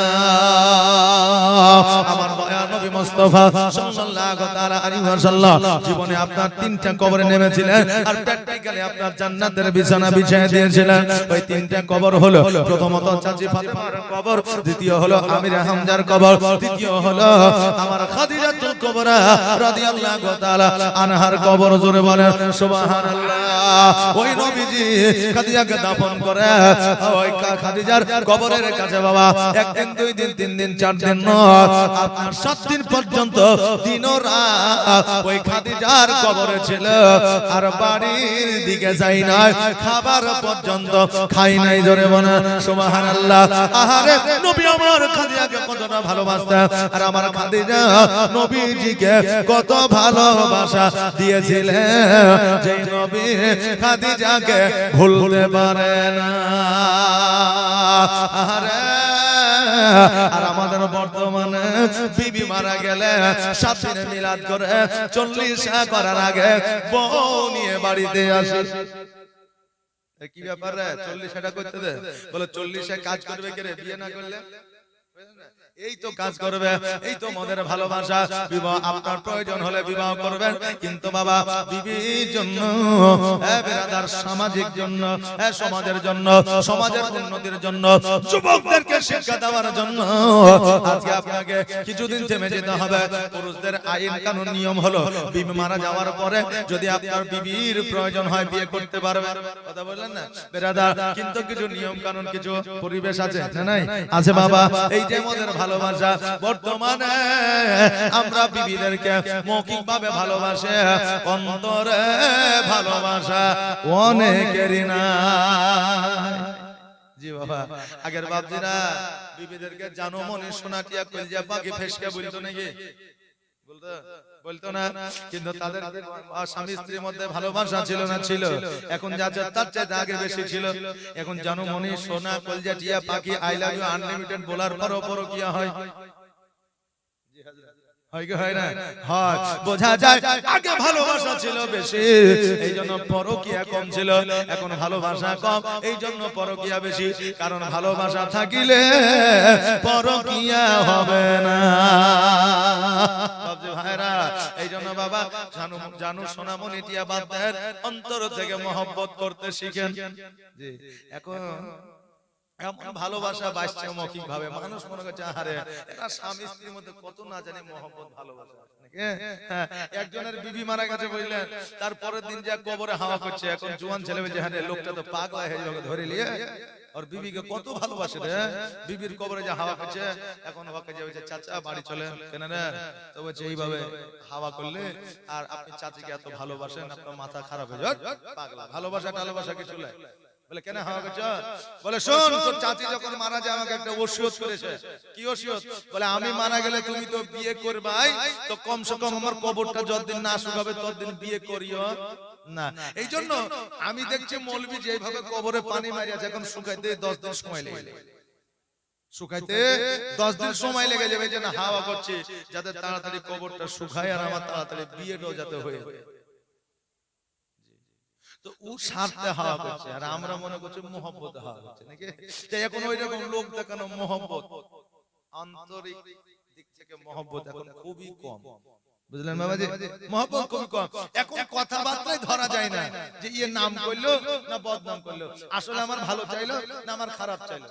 আমার দয়ার নবী মুস্তাফা সাল্লাল্লাহু তাআলা আলাইহি ওয়াসাল্লাম জীবনে আপনার তিনটা কবরে নেমেছিলেন আর প্র্যাকটিক্যালি আপনার জান্নাতের বিছানা বিছায়া দিয়েছিলেন ওই তিনটা কবর হলো প্রথমত চাচি ফাতেমার কবর দ্বিতীয় হলো আমির হামজার কবর তৃতীয় হলো আমার খাদিজাতুল কুবরা রাদিয়াল্লাহু তাআলা আনহার কবর জোরে বলেন সুবহানাল্লাহ ওই নবীজি খাদিজাকে দাফন করে ওই খাদিজার কবরের কাছে বাবা একদিন দুই দিন তিন দিন চার দিন নয় আপনার 7 দিন পর্যন্ত দিন ও রাত ওই খাদিজার কবরে ছিল আর বাড়ির দিকে যাই নাই খাবার পর্যন্ত খাই নাই জোরে বলেন সুবহানাল্লাহ আহারে নবী আমার খাদিজাকে কতটা ভালোবাসতেন আর আমার খাদিজা নবীজিকে কত ভালোবাসা দিয়েছিলেন যে নবী খাদিজাকে ভুলতে পারে না আরে আর আমাদের বর্তমানে বিবি মারা গেলে 7 দিনে মিলাদ করে 40 করার আগে বউ নিয়ে বাড়িতে আসে কি ব্যাপার রে 40টা করতে দে বলে 40 কাজ করবে কে রে বিয়ে না করলে এই তো কাজ করবে, এই তো মদের ভালোবাসা। বিবাহ আপনার প্রয়োজন হলে বিবাহ করবেন, কিন্তু বাবা বিবির জন্য, বিরাদার সামাজিক জন্য, সমাজের জন্য, সমাজের উন্নতির জন্য, যুবকদেরকে শিক্ষা দেওয়ার জন্য আজকে আপনাকে কিছুদিন থেমে যেতে হবে। পুরুষদের আইন কানুন নিয়ম হলো বিবি মারা যাওয়ার পরে যদি আপনার বিবির প্রয়োজন হয় বিয়ে করতে পারবেন, কথা বললেন না বিরাদার, কিন্তু কিছু নিয়ম কানুন, কিছু পরিবেশ আছে না নাই? আছে বাবা। এই যে মদের ভালোবাসা, বর্তমানে আমরা বিবিদেরকে মৌখিকভাবে ভালোবাসে, অন্তরে ভালোবাসা অনেকেরই না। জি বাবা, আগের বাপজিরা বিবিদেরকে জানো মনে সোনাটিয়া কলজা পাখি ফেসকে বলতো নাকি? বলতো না? কিন্তু তাদের স্বামী স্ত্রীর মধ্যে ভালোবাসা ছিল না? ছিল। এখন যা তার চাইতে আগে বেশি ছিল। এখন জানো মনে সোনা কলজা টিয়া পাখি আই লাভ ইউ আনলিমিটেড বলার পরও পরকিয়া হয়। হয় না? হয়। বোঝা যায় আগে ভালোবাসা ছিল বেশি, এই জন্য পরকিয়া কম ছিল। এখন ভালোবাসা কম, এই জন্য পরকিয়া বেশি। কারণ ভালোবাসা থাকিলে পরকিয়া হবে না। ভাইরা, এই জন্য বাবা জানু সোনামণি টিয়া বাদের অন্তর থেকে মহব্বত করতে শিখেন। জি, এখন এমন ভালোবাসা বাসছে মৌখিক ভাবে, মানুষ মনে করছে আরে এরা স্বামী স্ত্রীর মধ্যে কত না জানি মহব্বত ভালোবাসা। একজনের বিবি মারা গেছে বুঝলেন, তারপরের দিন যা কবরে হাওয়া করছে। এখন জোয়ান ছেলে বলছে হ্যাঁ লোকটা তো পাগলা হয়ে যাবে, ধরে নিয়ে আর বিবিকে কত ভালোবাসে রে, বিবির কবরে যা হাওয়া করছে। এখন ওকে যে বলছে চাচা বাড়ি চলেন, কেন রে? তো বলছে এইভাবে হাওয়া করলে আর আপনি চাচিকে এত ভালোবাসেন, আপনার মাথা খারাপ হয়ে যায়, পাগলা। ভালোবাসা টালোবাসা কিছু নাই। বলে কেন হাওয়া করছ? বলে শোন, তোর চাচি যখন মারা যায় আমাকে একটা ওসিয়ত করেছে। কি ওসিয়ত? বলে আমি মারা গেলে তুমি তো বিয়ে করবাই, তো কমসে কম আমার কবরটা যতদিন না শুকাবে ততদিন বিয়ে করিও না। এই জন্য আমি দেখছি মৌলবি যেভাবে কবরে পানি মারিয়াছে, এখন শুকাইতে 10 দিন সময় লেগে যাবে। শুকাইতে 10 দিন সময় লেগে যাবে, যেন হাওয়া করছে যাতে তাড়াতাড়ি কবরটা শুকায় আর আমার তাড়াতাড়ি বিয়েটাও যাতে হয়ে যায়। তো ও স্বার্থে হাওয়া করছে, আর আমরা মনে করছি মহব্বতে হাওয়া করছে নাকি? এখন ওই রকম লোক দেখানো মহব্বত, আন্তরিক দিক থেকে মহব্বত এখন খুবই কম। বুঝলেন বাবাজি? মহব্বত খুবই কম। এখন কথাবার্তায় ধরা যায় না যে ইয়ে নাম করলো না বদনাম করলো, আসলে আমার ভালো চাইলো না আমার খারাপ চাইলো।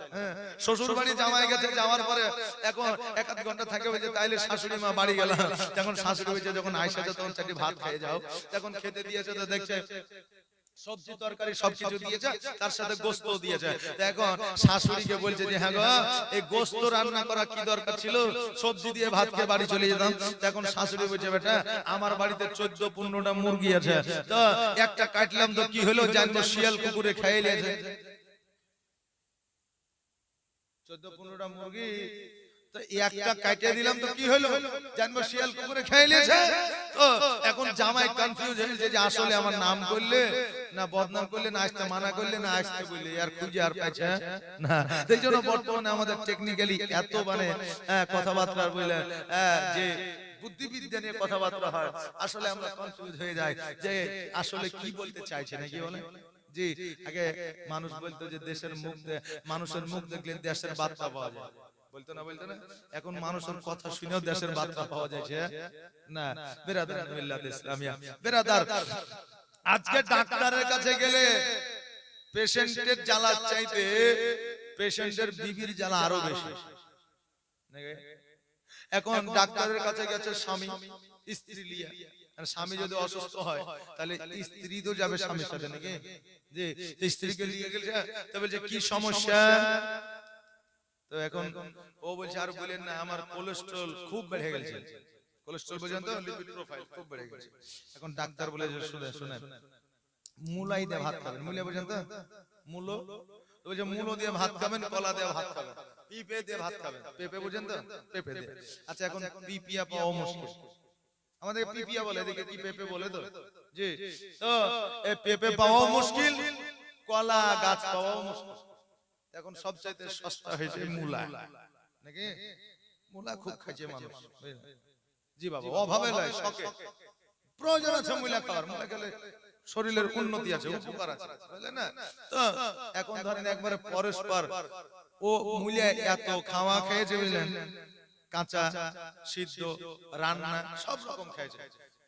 শ্বশুর বাড়ি জামাই গেছে, যাওয়ার পরে এখন 1-8 ঘন্টা থাকে, বলছে তাইলে শাশুড়ি মা বাড়ি গেল। তখন শাশুড়ি বলছে যখন আয়সা তখন চারটি ভাত খেয়ে যাও। তখন খেতে দিয়েছে তো দেখছে সবজি তরকারি সবকিছু দিয়েছে, তার সাথে গোস্ত দিয়েছে। এখন শাশুড়িকে বলছে যে হ্যাঁ গো, এই গোস্ত রান্না করা কি দরকার ছিল, সবজি দিয়ে ভাত খেয়ে বাড়ি চলে যেতাম। তখন শাশুড়ি বলছে বেটা আমার বাড়িতে 14-15টা মুরগি আছে, তো একটা কাটলাম তো কি হলো, জানবো শিয়াল কুকুরে খেয়ে নিয়েছে। 14-15টা মুরগি তো একটা কাটে দিলাম তো কি হলো, জানবো শিয়াল কুকুরে খেয়ে নিয়েছে। তো এখন জামাই কনফিউজ হয়েছে যে আসলে আমার নাম করলে না বদনাম করলে, না আসতে মানা করলে না আসতে বললে, আর খুঁজে আর পাইছে না। এই জন্য বর্তমানে আমাদের টেকনিক্যালি এত মানে কথাবার্তা বলে যে বুদ্ধিবিদ্যা নিয়ে কথাবার্তা হয়, আসলে আমরা কনফিউজ হয়ে যাই যে আসলে কি বলতে চাইছে নাকি বলে। জি, আগে মানুষ বলতো যে দেশের মুখ, মানুষের মুখ দেখলে দেশের বার্তা পাওয়া যায়, বলতো না? এখন মানুষের কথা শুনেও দেশের বার্তা পাওয়া যাচ্ছে না। বেরাদার মিল্লাত ইসলামিয়া, বেরাদার, আজকে ডাক্তারের কাছে গেলে পেশেন্টের জ্বালা চাইতে পেশেন্টের বিবির জ্বালা আরো বেশি। এখন ডাক্তারের কাছে গেছে স্বামী, স্ত্রী লিয়া, আর স্বামী যদি অসুস্থ হয় তাহলে স্ত্রী তো যাবে স্বামীর সাথে নাকি? যে স্ত্রীকে নিয়ে গেছে, তো বলছে কি সমস্যা? তো এখন ও বলছে আর বলেন না, আমার কোলেস্টেরল খুব বেড়ে গেছে। কোলেস্টেরল পর্যন্ত লিপিড প্রোফাইল খুব বেড়ে গেছে। এখন ডাক্তার বলে যে শুনে মূলাই দিয়ে ভাত খাবেন। মূলা পর্যন্ত মূলো, তো বলছে মূলো দিয়ে ভাত খাবেন, কলা দিয়ে ভাত খাবেন, পিঁপে দিয়ে ভাত খাবেন। পেঁপে পর্যন্ত পেঁপে দিয়ে। আচ্ছা এখন পিপিয়া পাওয়া মুশকিল, আমাদের পিপিয়া বলে, এদিকে কি পেঁপে বলে তো। জি, তো এই পেঁপে পাওয়া মুশকিল, কলা গাছ পাওয়া মুশকিল। এখন সবচাইতে সস্তা হয়েছে মূলা নাকি? মূলা খুব খাইছে মানুষ। জি বাবা, অভাবে নয়, শখে। প্রয়োজন আছে মূলা খাওয়ার, মূলা খেলে শরীরের উন্নতি আছে, উপকার আছে, বুঝলেন না? তো এখন ধরেন একবারে পরস্পর ও মূলে এত খাওয়া খেয়েছে বুঝলেন, কাঁচা সিদ্ধ রান্না সব রকম খেয়েছে।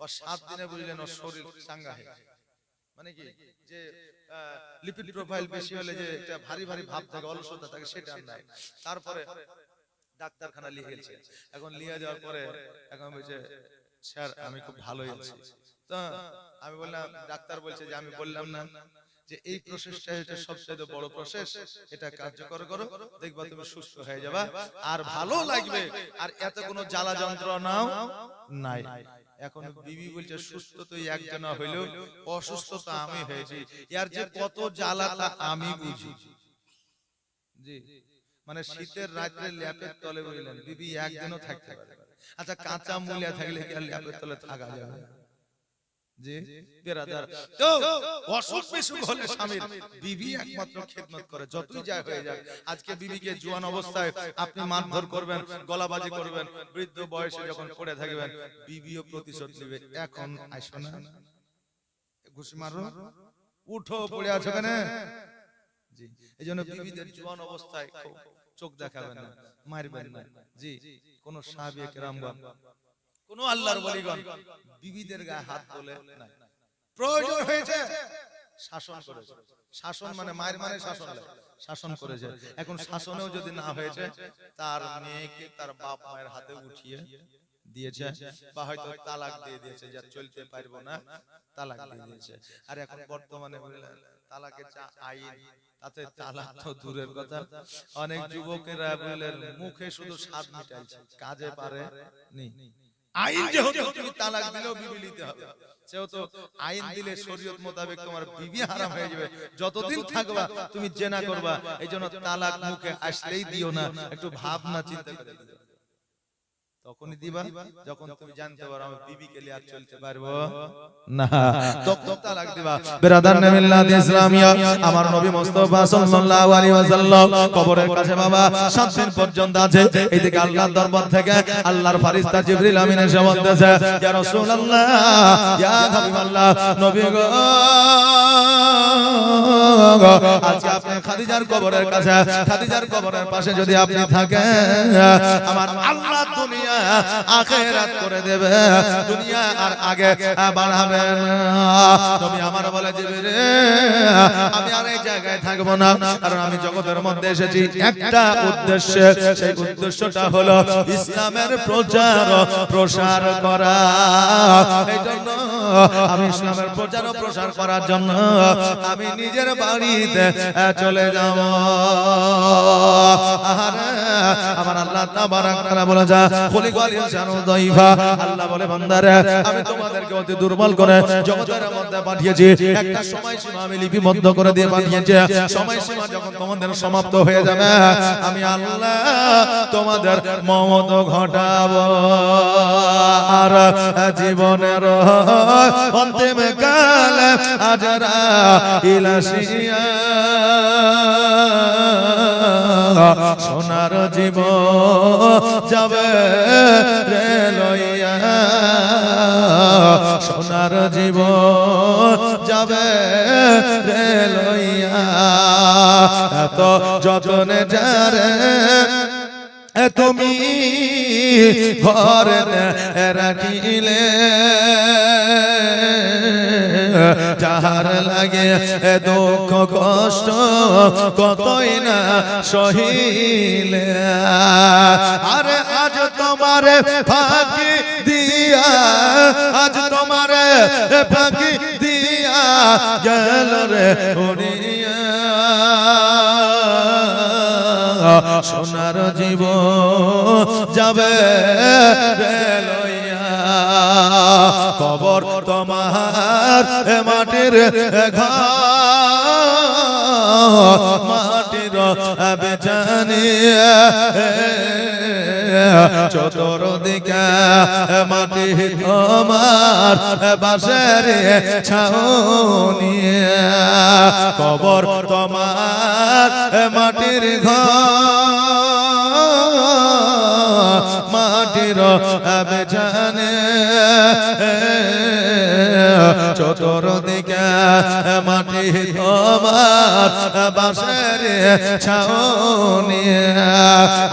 ও 7 দিনে বুঝলেন ওর শরীর চাঙ্গা হয়ে গেছে। মানে কি যে লিপিড প্রোফাইল বেশি হলে যে একটা ভারী ভারী ভাব থাকে, অলসতা থাকে, সেটা নাই। তারপরে ডাক্তারখানা নিয়ে গেছে। এখন নিয়ে যাওয়ার পরে এখন বলছে স্যার আমি খুব ভালোই আছি। তো আমি বললাম, ডাক্তার বলছে যে আমি বললাম না যে এই প্রসেসটা এটা সবচেয়ে বড় প্রসেস, এটা কার্যকর করো, দেখবা তুমি সুস্থ হয়ে যাবে আর ভালো লাগবে, আর এত কোনো জ্বালা যন্ত্রণাও নাই। এখন বিবি বলছে সুস্থ তো একজনা হইলো, অসুস্থ তো আমি হয়েছি, এর যে কত জ্বালা তা আমি বুঝি। জি, মানে শীতের রাত্রে ল্যাপের তলে বললেন বিবি একদিনও থাকতে পারে। আচ্ছা কাঁচা মূলা থাকলে কি আর ল্যাপের তলে থাকা যাবে? জি বেরাদার, তো অসুখ বিসুখ হলে স্বামীর বিবি একমাত্র খেদমত করে, যতই যায় হয়ে যায়। আজকে বিবিকে জোয়ান অবস্থায় আপনি মারধর করবেন, গলাবাজি করবেন, বৃদ্ধ বয়সে যখন পড়ে থাকবেন বিবিও প্রতিশোধ নেবে। এখন আইসো না, ঘুষি মারো, উঠো, পড়ে আছো কেন? জি, এইজন্য বিবিদের জোয়ান অবস্থায় চোখ দেখাবেন না, মারবেন না। জি, কোন সাহাবী কেরামগণ, কোন আল্লাহর ওলিগণ বিবিদের গায়ে হাত তোলে না। প্রয়োজন হয়েছে শাসন করেছে। শাসন মানে মায়ের মানে শাসন, শাসন করেছে। এখন শাসনেও যদি না হয়েছে, তার মেয়েকে তার বাপ মায়ের হাতে উঠিয়ে দিয়েছে, বা হয়তো তালাক দিয়ে দিয়েছে, যা চলতে পারবো না তালাক দিয়ে দিয়েছে। আর এখন বর্তমানে তালাকের যা আইন, তাতে তালাক তো দূরের কথা, অনেক যুবকেরা বললেন মুখে শুধু স্বাদ মিটাইছে, কাজে পারে নি। আইন যেহেতু তুমি তালাক দিলেও বিবি নিতে হবে, সেহেতু আইন দিলে শরীয়ত মোতাবেক তোমার বিবি হারাম হয়ে যাবে, যতদিন থাকবা তুমি জেনা করবা। এই জন্য তালাক মুখে আসলেই দিও না, একটু ভাবনা চিন্তা করে দিও। তখনই দিবা যখন তুমি জানতে পারো আমি বিবিকে নিয়ে আর চলতে পারবো না, তখন তালাক দিবা। বিরাদার মিল্লাত ইসলামিয়া, আমার নবী মুস্তাফা সাল্লাল্লাহু আলাইহি ওয়াসাল্লাম কবরের কাছে বাবা 7 দিন পর্যন্ত আছে। এইদিকে আল্লাহর দরবার থেকে আল্লাহর ফেরেশতা জিবরিল আমিন এসে বলতেছে, ইয়া রাসূলুল্লাহ, ইয়া হাবিবাল্লাহ, নবী গো, আজকে আপনি খাদিজার কবরের কাছে, খাদিজার কবরের পাশে যদি আপনি থাকেন, আমার আল্লাহ দুনিয়া আখিরাত করে দেবে, দুনিয়া আর আগে বাড়াবেন। তুমি আমার বলে জিবরিল, আমি আর এই জায়গায় থাকবো না, কারণ আমি জগতের মধ্যে এসেছি একটা উদ্দেশ্যে, সেই উদ্দেশ্যটা হলো ইসলামের প্রচার প্রসার করা। এই জন্য আমি ইসলামের প্রচার ও প্রসার করার জন্য আমি নিজের বাড়িতে চলে যাব। আমার আল্লাহ তাবারাক তাআলা বলে যা খুলিকাল ইনসানু দাইফা, আল্লাহ বলে বান্দারে আমি তোমাদেরকে অতি দুর্বল করে জগতের মধ্যে পাঠিয়েছি, একটা সময়সীমা আমি লিপিবদ্ধ করে দিয়ে পাঠিয়েছি। সময়সীমা যখন তোমাদের সমাপ্ত হয়ে যাবে, আমি আল্লাহ তোমাদের মওত ঘটাবো, আর জীবনের অন্তিম কাল আজরা ইলাসিয়া সোনার জীবন যাবে রে লইয়া, সোনার জীবন যাবে রে লইয়া, এত যতনে যারে তুমি ঘরে রাখিলে, যাহার লাগে দুঃখ কষ্ট কতই না সহিলে, আরে আজ তোমারে ফাঁকি দিয়া, আজ তোমারে ফাঁকি দিয়া গেল রে উড়িয়া, সোনার জীবন যাবে রে লইয়া, কবর তোমার মাটির ঘর, মাটির বেচানি, চতুর্দিকে মাটি তোমার বাঁশের ছাউনি, কবর তোমার মাটির ঘর, মাটির বেচানি, চতুর্দিকে মাটি তোমার বাঁশের ছাউনি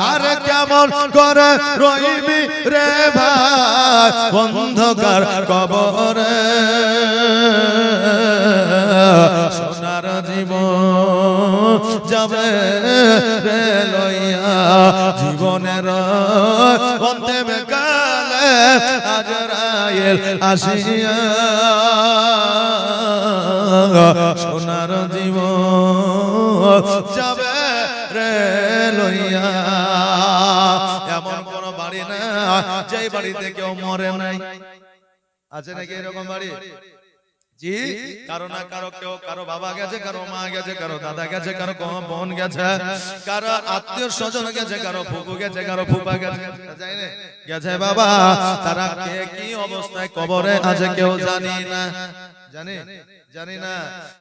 আর কেমন করে রইবি রে ভাই অন্ধকার কবরে সোনার জীবন যাবে রে লইয়া জীবনের অন্তিম কালে আজরাইল আসিয়া সোনার জীবন যাবে রে লইয়া এমন কোন বাড়ি না যে বাড়িতে কেউ মরে নাই আছে নাকি এরকম বাড়ি জি কারো না কারো কেউ কারো বাবা গেছে কারো মা গেছে কারো দাদা গেছে কারো বোন গেছে কারো আত্মীয় স্বজন গেছে কারো ফুফু গেছে কারো ফুফা গেছে গেছে বাবা তারা কে কি অবস্থায় কবরে আছে কেউ জানি না জানি না